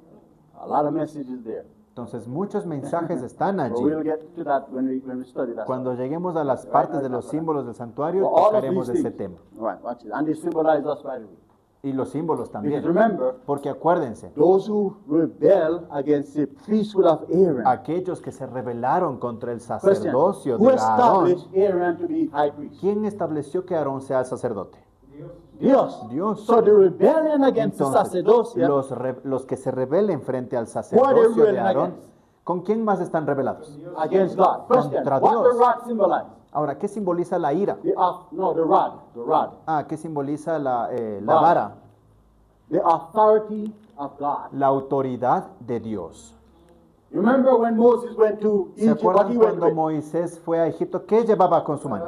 A lot of messages there. Entonces muchos mensajes están But allí. we'll get to that when we study that. Cuando lleguemos a las partes de los símbolos del santuario, Well, all of tocaremos these ese things. tema. Right, watch it. And they symbolize us, by the way. Y los símbolos también. Because remember, Porque acuérdense, those who rebel against the priesthood of Aaron. aquellos que se rebelaron contra el Question. sacerdocio Who de Aarón, established Aaron to be high priest? ¿quién estableció que Aarón sea el sacerdote? Dios. Dios. So the rebellion against the Entonces, sacerdocio los que se rebelen frente al Who are sacerdocio they de Aarón, against? ¿con quién más están rebelados? against God. Question. Contra What Dios. the rod symbolize? Ahora, ¿qué simboliza la ira? The rod. The rod. ¿Qué simboliza la Vara. vara? The authority of God. La autoridad de Dios. You remember when Moses went to ¿Se Egypt, what acuerdan he went cuando with? Moisés fue a Egipto? ¿Qué llevaba con su mano?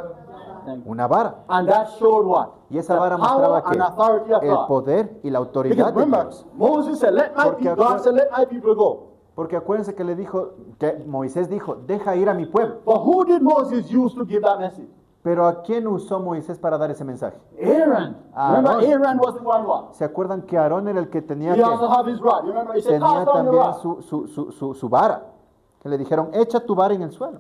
Una vara. And that showed what? Y esa The vara power mostraba and authority of que el God. poder y la Because autoridad de remember, Dios. Moses said, let my Porque people, God said, let my people go. Porque acuérdense que le dijo, que Moisés dijo, deja ir a mi pueblo. But who did Moses use to give that message? Pero ¿a quién usó Moisés para dar ese mensaje? Aaron. Remember, Aaron was the one what? ¿Se acuerdan que Aarón era el que tenía He also que have his rod. You remember, he said, tenía cast down your también rod. su vara? Que le dijeron, echa tu vara en el suelo.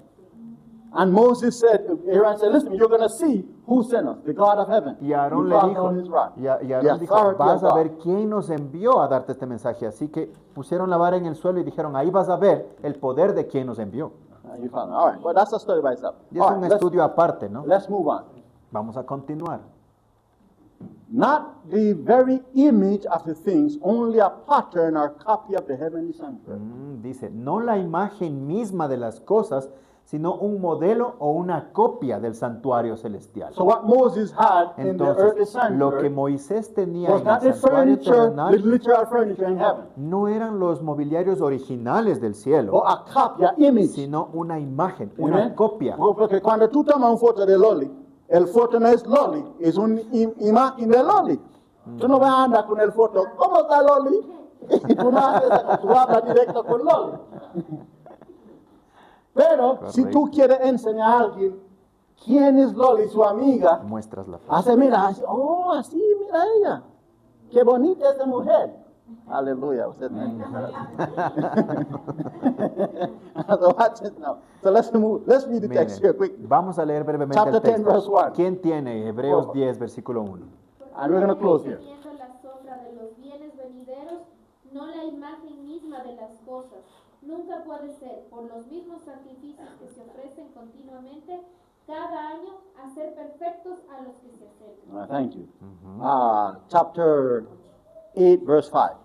And Moses said, Aaron said, listen, you're going to see who sent us, the God of heaven. Y Aarón You le cast dijo, down his rod. y The Aarón dijo, authority vas of a God. ver quién nos envió a darte este mensaje. Así que pusieron la vara en el suelo y dijeron, ahí vas a ver el poder de quien nos envió. You found it. All right, well, that's a study by itself. Y es All un right, estudio aparte, ¿no? let's move on. Vamos a continuar. Not the very image of the things, only a pattern or copy of the heavenly sanctuary. Dice, no la imagen misma de las cosas, sino un modelo o una copia del santuario celestial. So what Moses had in the earthly Entonces, lo que sanctuary Moisés tenía was en not el the santuario furniture, the terrenal literal furniture in heaven, no eran los mobiliarios originales del but cielo, a copy, an image. sino una imagen, una Amen. copia. Porque cuando tú tomas un foto de Loli, el foto no es Loli, es una imagen de Loli. Tú no vas a andar con el foto, ¿cómo está Loli? Y tú no haces eso, tú hablas directo con Loli. Pero si tú quieres enseñar a alguien quién es Loli, su amiga, Muestras la foto. hace, mira, así, oh, así, mira ella. Qué bonita esa mujer. Aleluya. Usted So watch it now. So let's read the text here Miren, quickly. vamos a leer brevemente Chapter el 10, texto. verse 1. ¿Quién tiene? Hebreos 10, versículo 1. And we're going to close here. Viendo la sombra de los bienes venideros, no la imagen misma de las cosas. Nunca puede ser, por los mismos sacrificios que se ofrecen continuamente, cada año, hacer perfectos a los que se acercan. Thank you. Chapter 8, verse 5.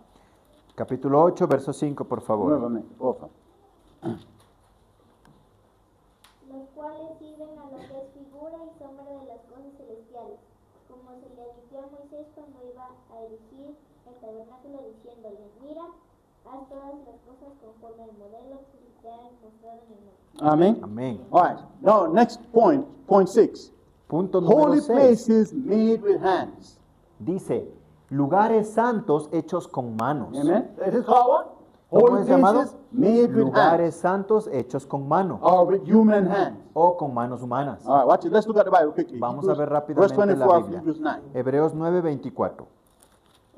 Capítulo 8, verso 5, por favor. Nuevamente, por favor. Los cuales sirven a lo que es figura y sombra de las cosas celestiales, como se le advirtió a Moisés cuando iba a erigir el tabernáculo, diciéndole, mira, haz todas las cosas conforme al modelo que te ha mostrado en el monte. Amen. Amén. All right. Now, next point, point 6. Punto número Holy 6. places made with hands. Dice, lugares santos hechos con manos. Amen. It is called what? ¿Cómo Holy es llamado? places made with hands. Lugares santos hechos con mano Or with human hands. o con manos humanas. All right, watch it. Let's look at the Bible quickly. Vamos a ver verse rápidamente la 24 of Biblia. Hebrews 9. Hebreos 9, 24.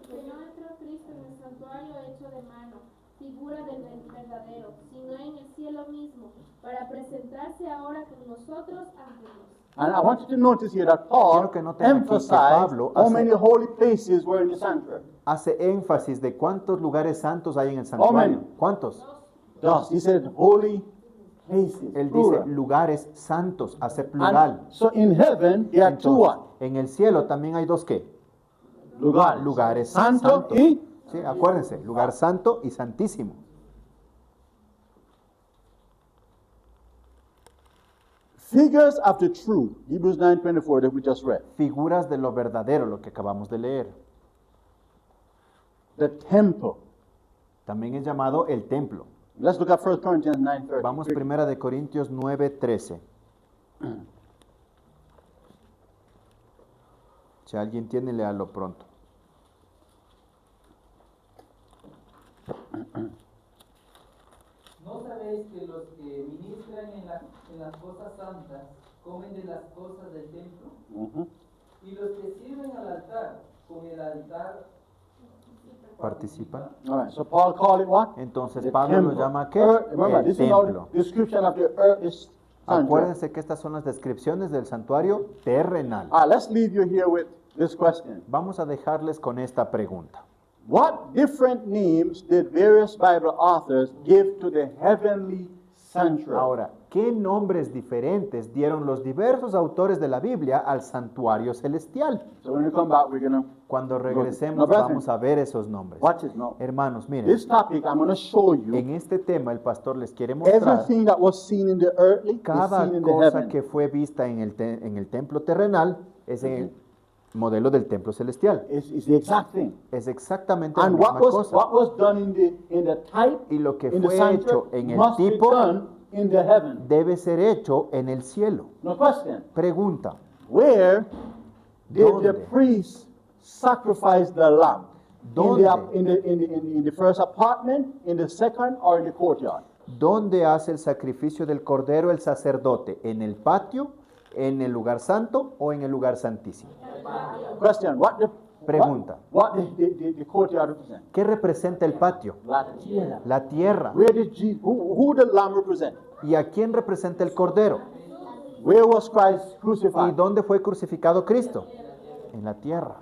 Que no entró Cristo en el santuario hecho de mano, figura del verdadero, sino en el cielo mismo, para presentarse ahora con nosotros ante Dios. And I want you to notice here that Paul Quiero que noten aquí que emphasized Pablo how hace- many holy places were in the sanctuary. Hace énfasis de cuántos lugares santos hay en el santuario. many? ¿Cuántos? Thus, he said holy places. Él dice plural. lugares santos, hace plural. And so in heaven, there are two Entonces, what? en el cielo también hay dos qué? Lugares. Lugares Santo santos. y Sí, acuérdense, lugar santo y santísimo. figures of the true. Hebrews 9:24 that we just read. Figuras de lo verdadero, lo que acabamos de leer. The temple. También es llamado el templo. Let's look at 1 Corinthians 9:30. Vamos primera de Corintios 9:13. Si alguien tiene, léalo pronto. ¿No sabéis que los que ministran en las cosas santas comen de las cosas del templo? Y los que sirven al altar, con el altar ¿Participan? All right, so Paul called it what? Entonces The Pablo lo temple. llama ¿qué? Remember, El this is our templo. description of the earthly sanctuary. Acuérdense que estas son las descripciones del santuario terrenal. All right, let's leave you here with this question. Vamos a dejarles con esta pregunta. What different names did various Bible authors give to the heavenly sanctuary? Ahora, ¿qué nombres diferentes dieron los diversos autores de la Biblia al santuario celestial? So when we come back, we're going to Cuando Now, regresemos brethren, vamos a ver esos nombres. watch it now. Hermanos, miren, This topic, I'm going to show you en este tema el pastor les quiere mostrar everything that was seen in the earthly is cada seen in the cosa heaven. que fue vista en el templo terrenal es en el modelo del templo celestial. It's the exact thing. Es exactamente la And misma cosa. what was done in the type, Y lo que in the fue sanctuary, hecho en el must be tipo done in the heaven. debe ser hecho en el cielo. No question. Pregunta, Where did the ¿Dónde? priest sacrifice the lamb? ¿Dónde? In the first apartment, in the second, or in the courtyard? ¿dónde hace el sacrificio del cordero el sacerdote? ¿En el patio, ¿En el lugar santo o en el lugar santísimo? Question, Pregunta. what the courtyard represent? ¿Qué representa el patio? La tierra. La tierra. Where did Jesus, who did the lamb represent? ¿Y a quién representa el cordero? Where was Christ ¿Y crucified? dónde fue crucificado Cristo? En la tierra.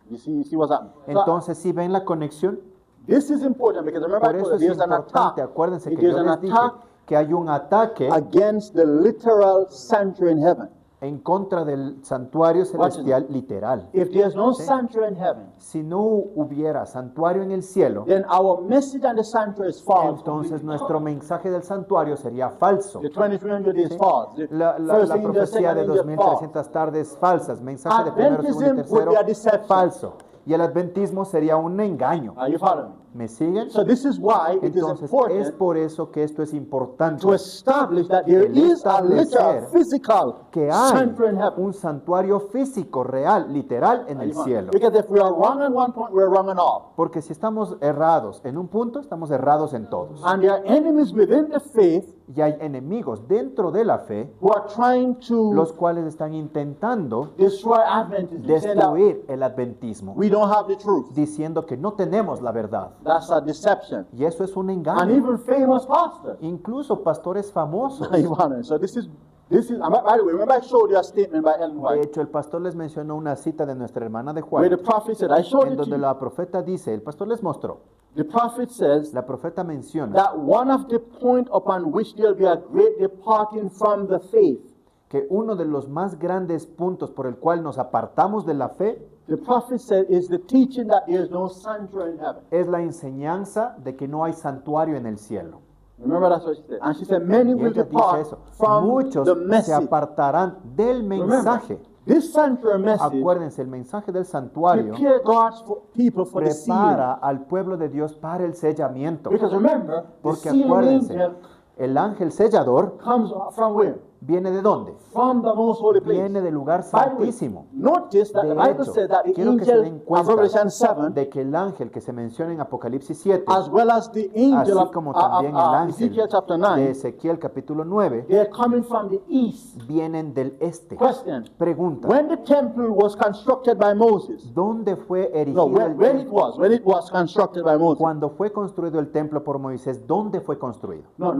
You see what's happening? Entonces, ¿sí ven la conexión? This is important because remember I Por told eso you es there's an attack. importante. Acuérdense que There's yo an les dije attack que hay un ataque against the literal sanctuary in heaven. en contra del santuario celestial literal. If there's no Sí. sanctuary in heaven, Si no hubiera santuario en el cielo, then our message on the sanctuary is false. entonces nuestro mensaje del santuario sería falso. The 2300 days false. The La first angel, profecía second de angel, false. 2300 tardes falsas, mensaje de primero, segundo y Adventism would be a tercero deception. falso. Y el adventismo sería un engaño. Are you following me? ¿Me siguen? So this is why it is Entonces es important por eso que esto es importante. to establish that there El is a literal establecer physical que hay sanctuary in heaven. un santuario físico, real, literal en el cielo. Because if we are wrong on one point, we're wrong on all. Porque si estamos errados en un punto, estamos errados en todos. And there are enemies within the faith Y hay enemigos dentro de la fe, who are trying to los cuales están intentando destroy Adventism, saying that destruir el adventismo, we don't have the truth. diciendo que no tenemos la verdad. That's a deception. Y eso es un And engaño. even famous pastors. Incluso pastores famosos. Are you following? So this is, and by the way, remember I showed you a statement by Ellen De White, hecho, el pastor les mencionó una cita de nuestra hermana de where the Juan, prophet said, I showed en it to donde you. la profeta dice, el pastor les mostró, The prophet says la profeta menciona that one of the point upon which there'll be a great departing from the faith. que uno de los más grandes puntos por el cual nos apartamos de la fe The prophet said is the teaching that there is no sanctuary in heaven. es la enseñanza de que no hay santuario en el cielo. Remember that's what she said. And she said many Y will ella dice depart eso. from Muchos the se message. apartarán del mensaje. This sanctuary message Acuérdense, el mensaje del santuario prepare God's people for the sealing. prepara al pueblo de Dios para el sellamiento. Because remember, the Porque sealing acuérdense, angel el ángel sellador comes from where? viene de dónde? From the most holy place. Viene del lugar By the way, santísimo. notice that De the Bible hecho, says that the quiero que se angel den of cuenta Revelation 7, de que el ángel que se menciona en Apocalipsis 7, as well as the angel así of, como también el ángel Ezekiel chapter de 9, Ezequiel capítulo 9, they are coming from the east. vienen del este. Question. Pregunta, When the temple was constructed by Moses, ¿dónde fue no, erigido el when templo? when it was constructed by Moses. Cuando fue construido el templo por Moisés, ¿dónde fue construido? No.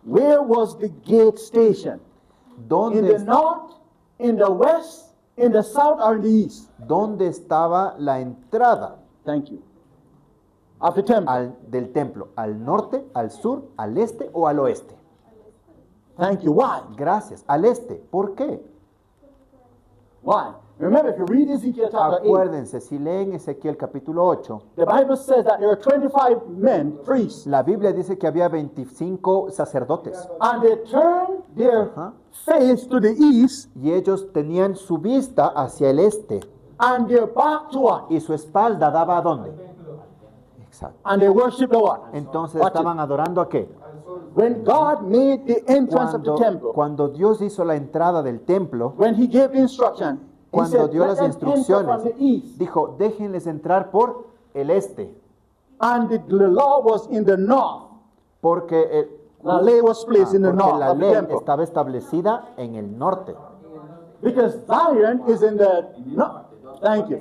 Where was the gate station? In ¿Dónde, the north, in the west, in the south, or in the east? dónde estaba la entrada Thank you. Of the temple. del templo? ¿Al norte, al sur, al este o al oeste? Thank you. Why? Gracias. Al este. ¿Por qué? Why? Remember, if you read Ezekiel chapter 8, Acuérdense, si leen Ezequiel capítulo 8, the Bible says that there are 25 men, priests, la Biblia dice que había 25 sacerdotes and they turned their Ajá. face to the east y ellos tenían su vista hacia el este and their back to what? y su espalda daba a dónde. Exacto. And they worship the what? Entonces Watch it. estaban adorando a qué. When God made the entrance of the temple, Cuando Dios hizo la entrada del templo, when He gave the instruction, He cuando said, dio "Let las them enter instrucciones, from the east." dijo, déjenles entrar por el este, And the law was in the north. porque, The lay was placed in the porque north la of the ley temple. estaba establecida en el norte. Because Zion is in the north. Thank you.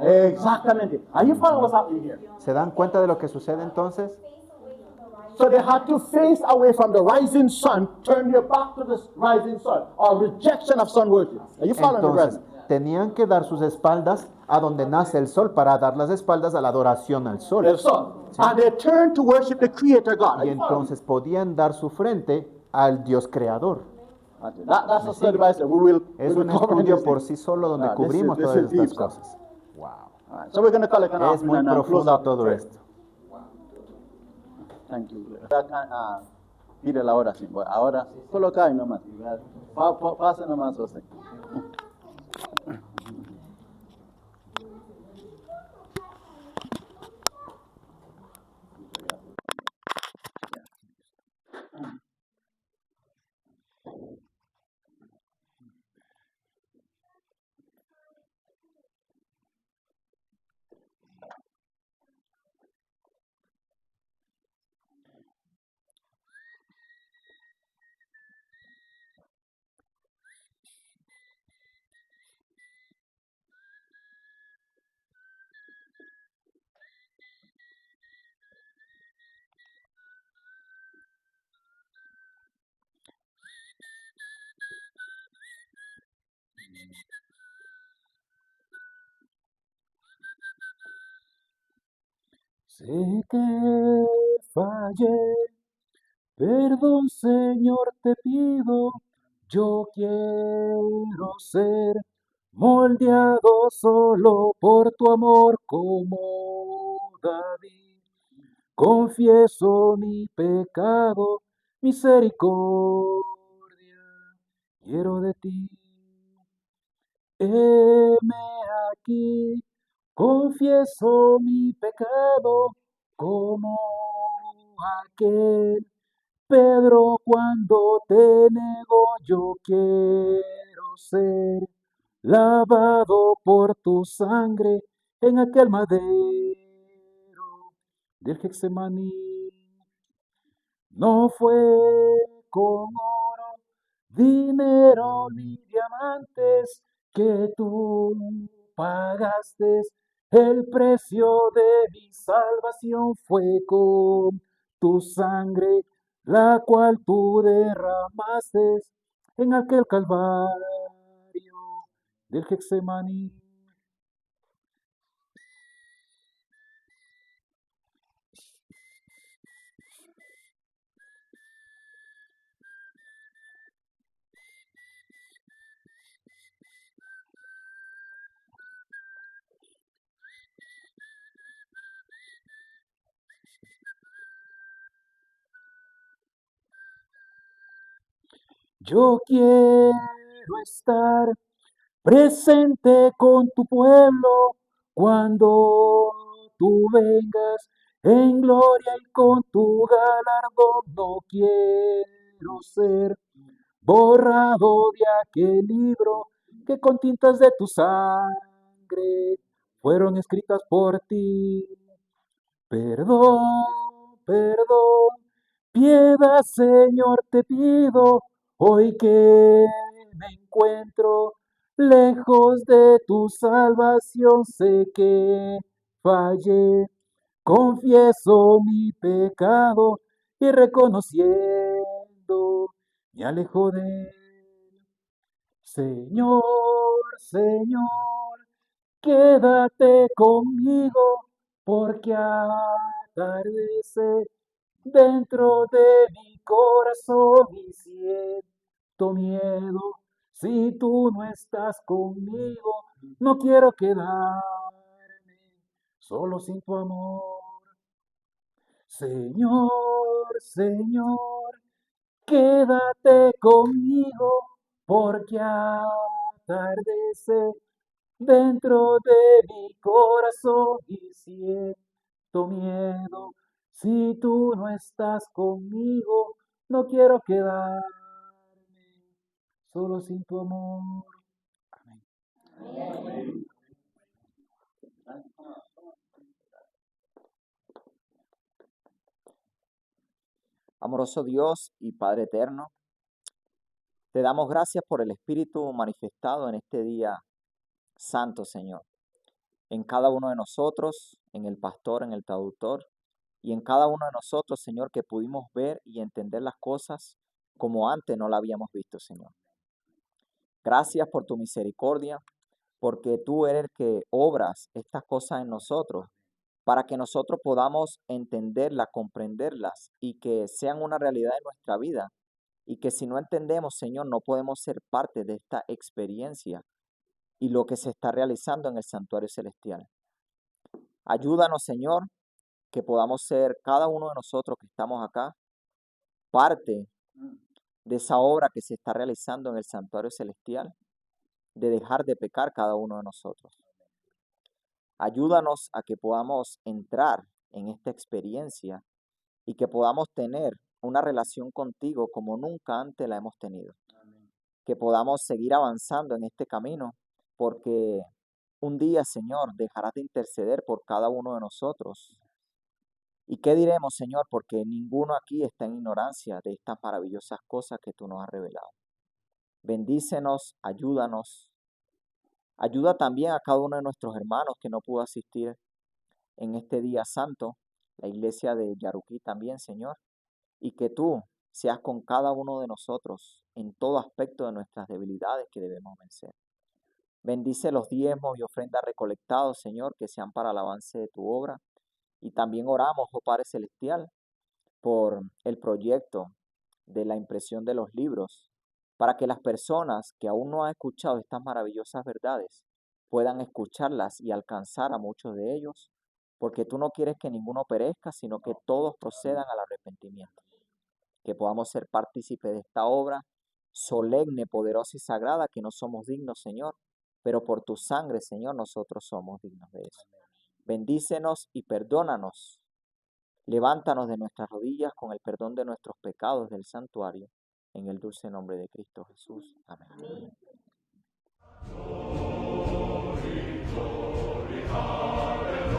Exactamente. Are you following what's happening here? ¿Se dan cuenta de lo que sucede entonces? So they had to face away from the rising sun, turn their back to the rising sun, or rejection of sun worship. Are you following the Entonces, brethren? tenían que dar sus espaldas a donde nace el sol para dar las espaldas a la adoración al sol. The sun. And they turned to worship the Creator God. Are Y you following? entonces podían dar su frente al Dios creador. That's a study by itself. We Es will un cover estudio this por thing. sí solo donde Ah, this cubrimos is todas deep estas stuff. cosas. Wow. All right. So we're going to collect an Es offering muy and close profundo out. todo esto. Thank you. Pide la oración. Bueno, ahora, coloca ahí nomás. Pasa nomás, José. Sé que fallé, perdón Señor te pido, yo quiero ser moldeado solo por tu amor como David. Confieso mi pecado, misericordia, quiero de ti. Heme aquí, confieso mi pecado como aquel Pedro cuando te negó. Yo quiero ser lavado por tu sangre en aquel madero del Getsemaní. No fue con oro, dinero ni diamantes que tú pagaste. El precio de mi salvación fue con tu sangre, la cual tú derramaste en aquel calvario del Getsemaní. Yo quiero estar presente con tu pueblo cuando tú vengas en gloria y con tu galardón. No quiero ser borrado de aquel libro que con tintas de tu sangre fueron escritas por ti. Perdón, perdón, piedad, Señor, te pido, hoy que me encuentro lejos de tu salvación, sé que fallé, confieso mi pecado y reconociendo, me alejo de él. Señor, Señor, quédate conmigo, porque atardece dentro de mi corazón y siento miedo. Si tú no estás conmigo, no quiero quedarme solo sin tu amor. Señor, Señor, quédate conmigo, porque atardece dentro de mi corazón y siento miedo. Si tú no estás conmigo, no quiero quedarme solo sin tu amor. Amén. Amoroso Dios y Padre eterno, te damos gracias por el Espíritu manifestado en este día santo, Señor, en cada uno de nosotros, en el pastor, en el traductor, y en cada uno de nosotros, Señor, que pudimos ver y entender las cosas como antes no la habíamos visto, Señor. Gracias por tu misericordia, porque tú eres el que obras estas cosas en nosotros, para que nosotros podamos entenderlas, comprenderlas y que sean una realidad en nuestra vida. Y que si no entendemos, Señor, no podemos ser parte de esta experiencia y lo que se está realizando en el santuario celestial. Ayúdanos, Señor, que podamos ser cada uno de nosotros que estamos acá parte de esa obra que se está realizando en el santuario celestial, de dejar de pecar cada uno de nosotros. Ayúdanos a que podamos entrar en esta experiencia y que podamos tener una relación contigo como nunca antes la hemos tenido. Que podamos seguir avanzando en este camino, porque un día, Señor, dejarás de interceder por cada uno de nosotros. ¿Y qué diremos, Señor? Porque ninguno aquí está en ignorancia de estas maravillosas cosas que tú nos has revelado. Bendícenos, ayúdanos. Ayuda también a cada uno de nuestros hermanos que no pudo asistir en este día santo, la iglesia de Yaruquí también, Señor, y que tú seas con cada uno de nosotros en todo aspecto de nuestras debilidades que debemos vencer. Bendice los diezmos y ofrendas recolectados, Señor, que sean para el avance de tu obra, Y también oramos, oh Padre Celestial, por el proyecto de la impresión de los libros, para que las personas que aún no han escuchado estas maravillosas verdades puedan escucharlas y alcanzar a muchos de ellos, porque tú no quieres que ninguno perezca, sino que todos procedan al arrepentimiento. Que podamos ser partícipes de esta obra solemne, poderosa y sagrada, que no somos dignos, Señor, pero por tu sangre, Señor, nosotros somos dignos de eso. Bendícenos y perdónanos. Levántanos de nuestras rodillas con el perdón de nuestros pecados del santuario, en el dulce nombre de Cristo Jesús. Amén. Glory, glory, hallelujah.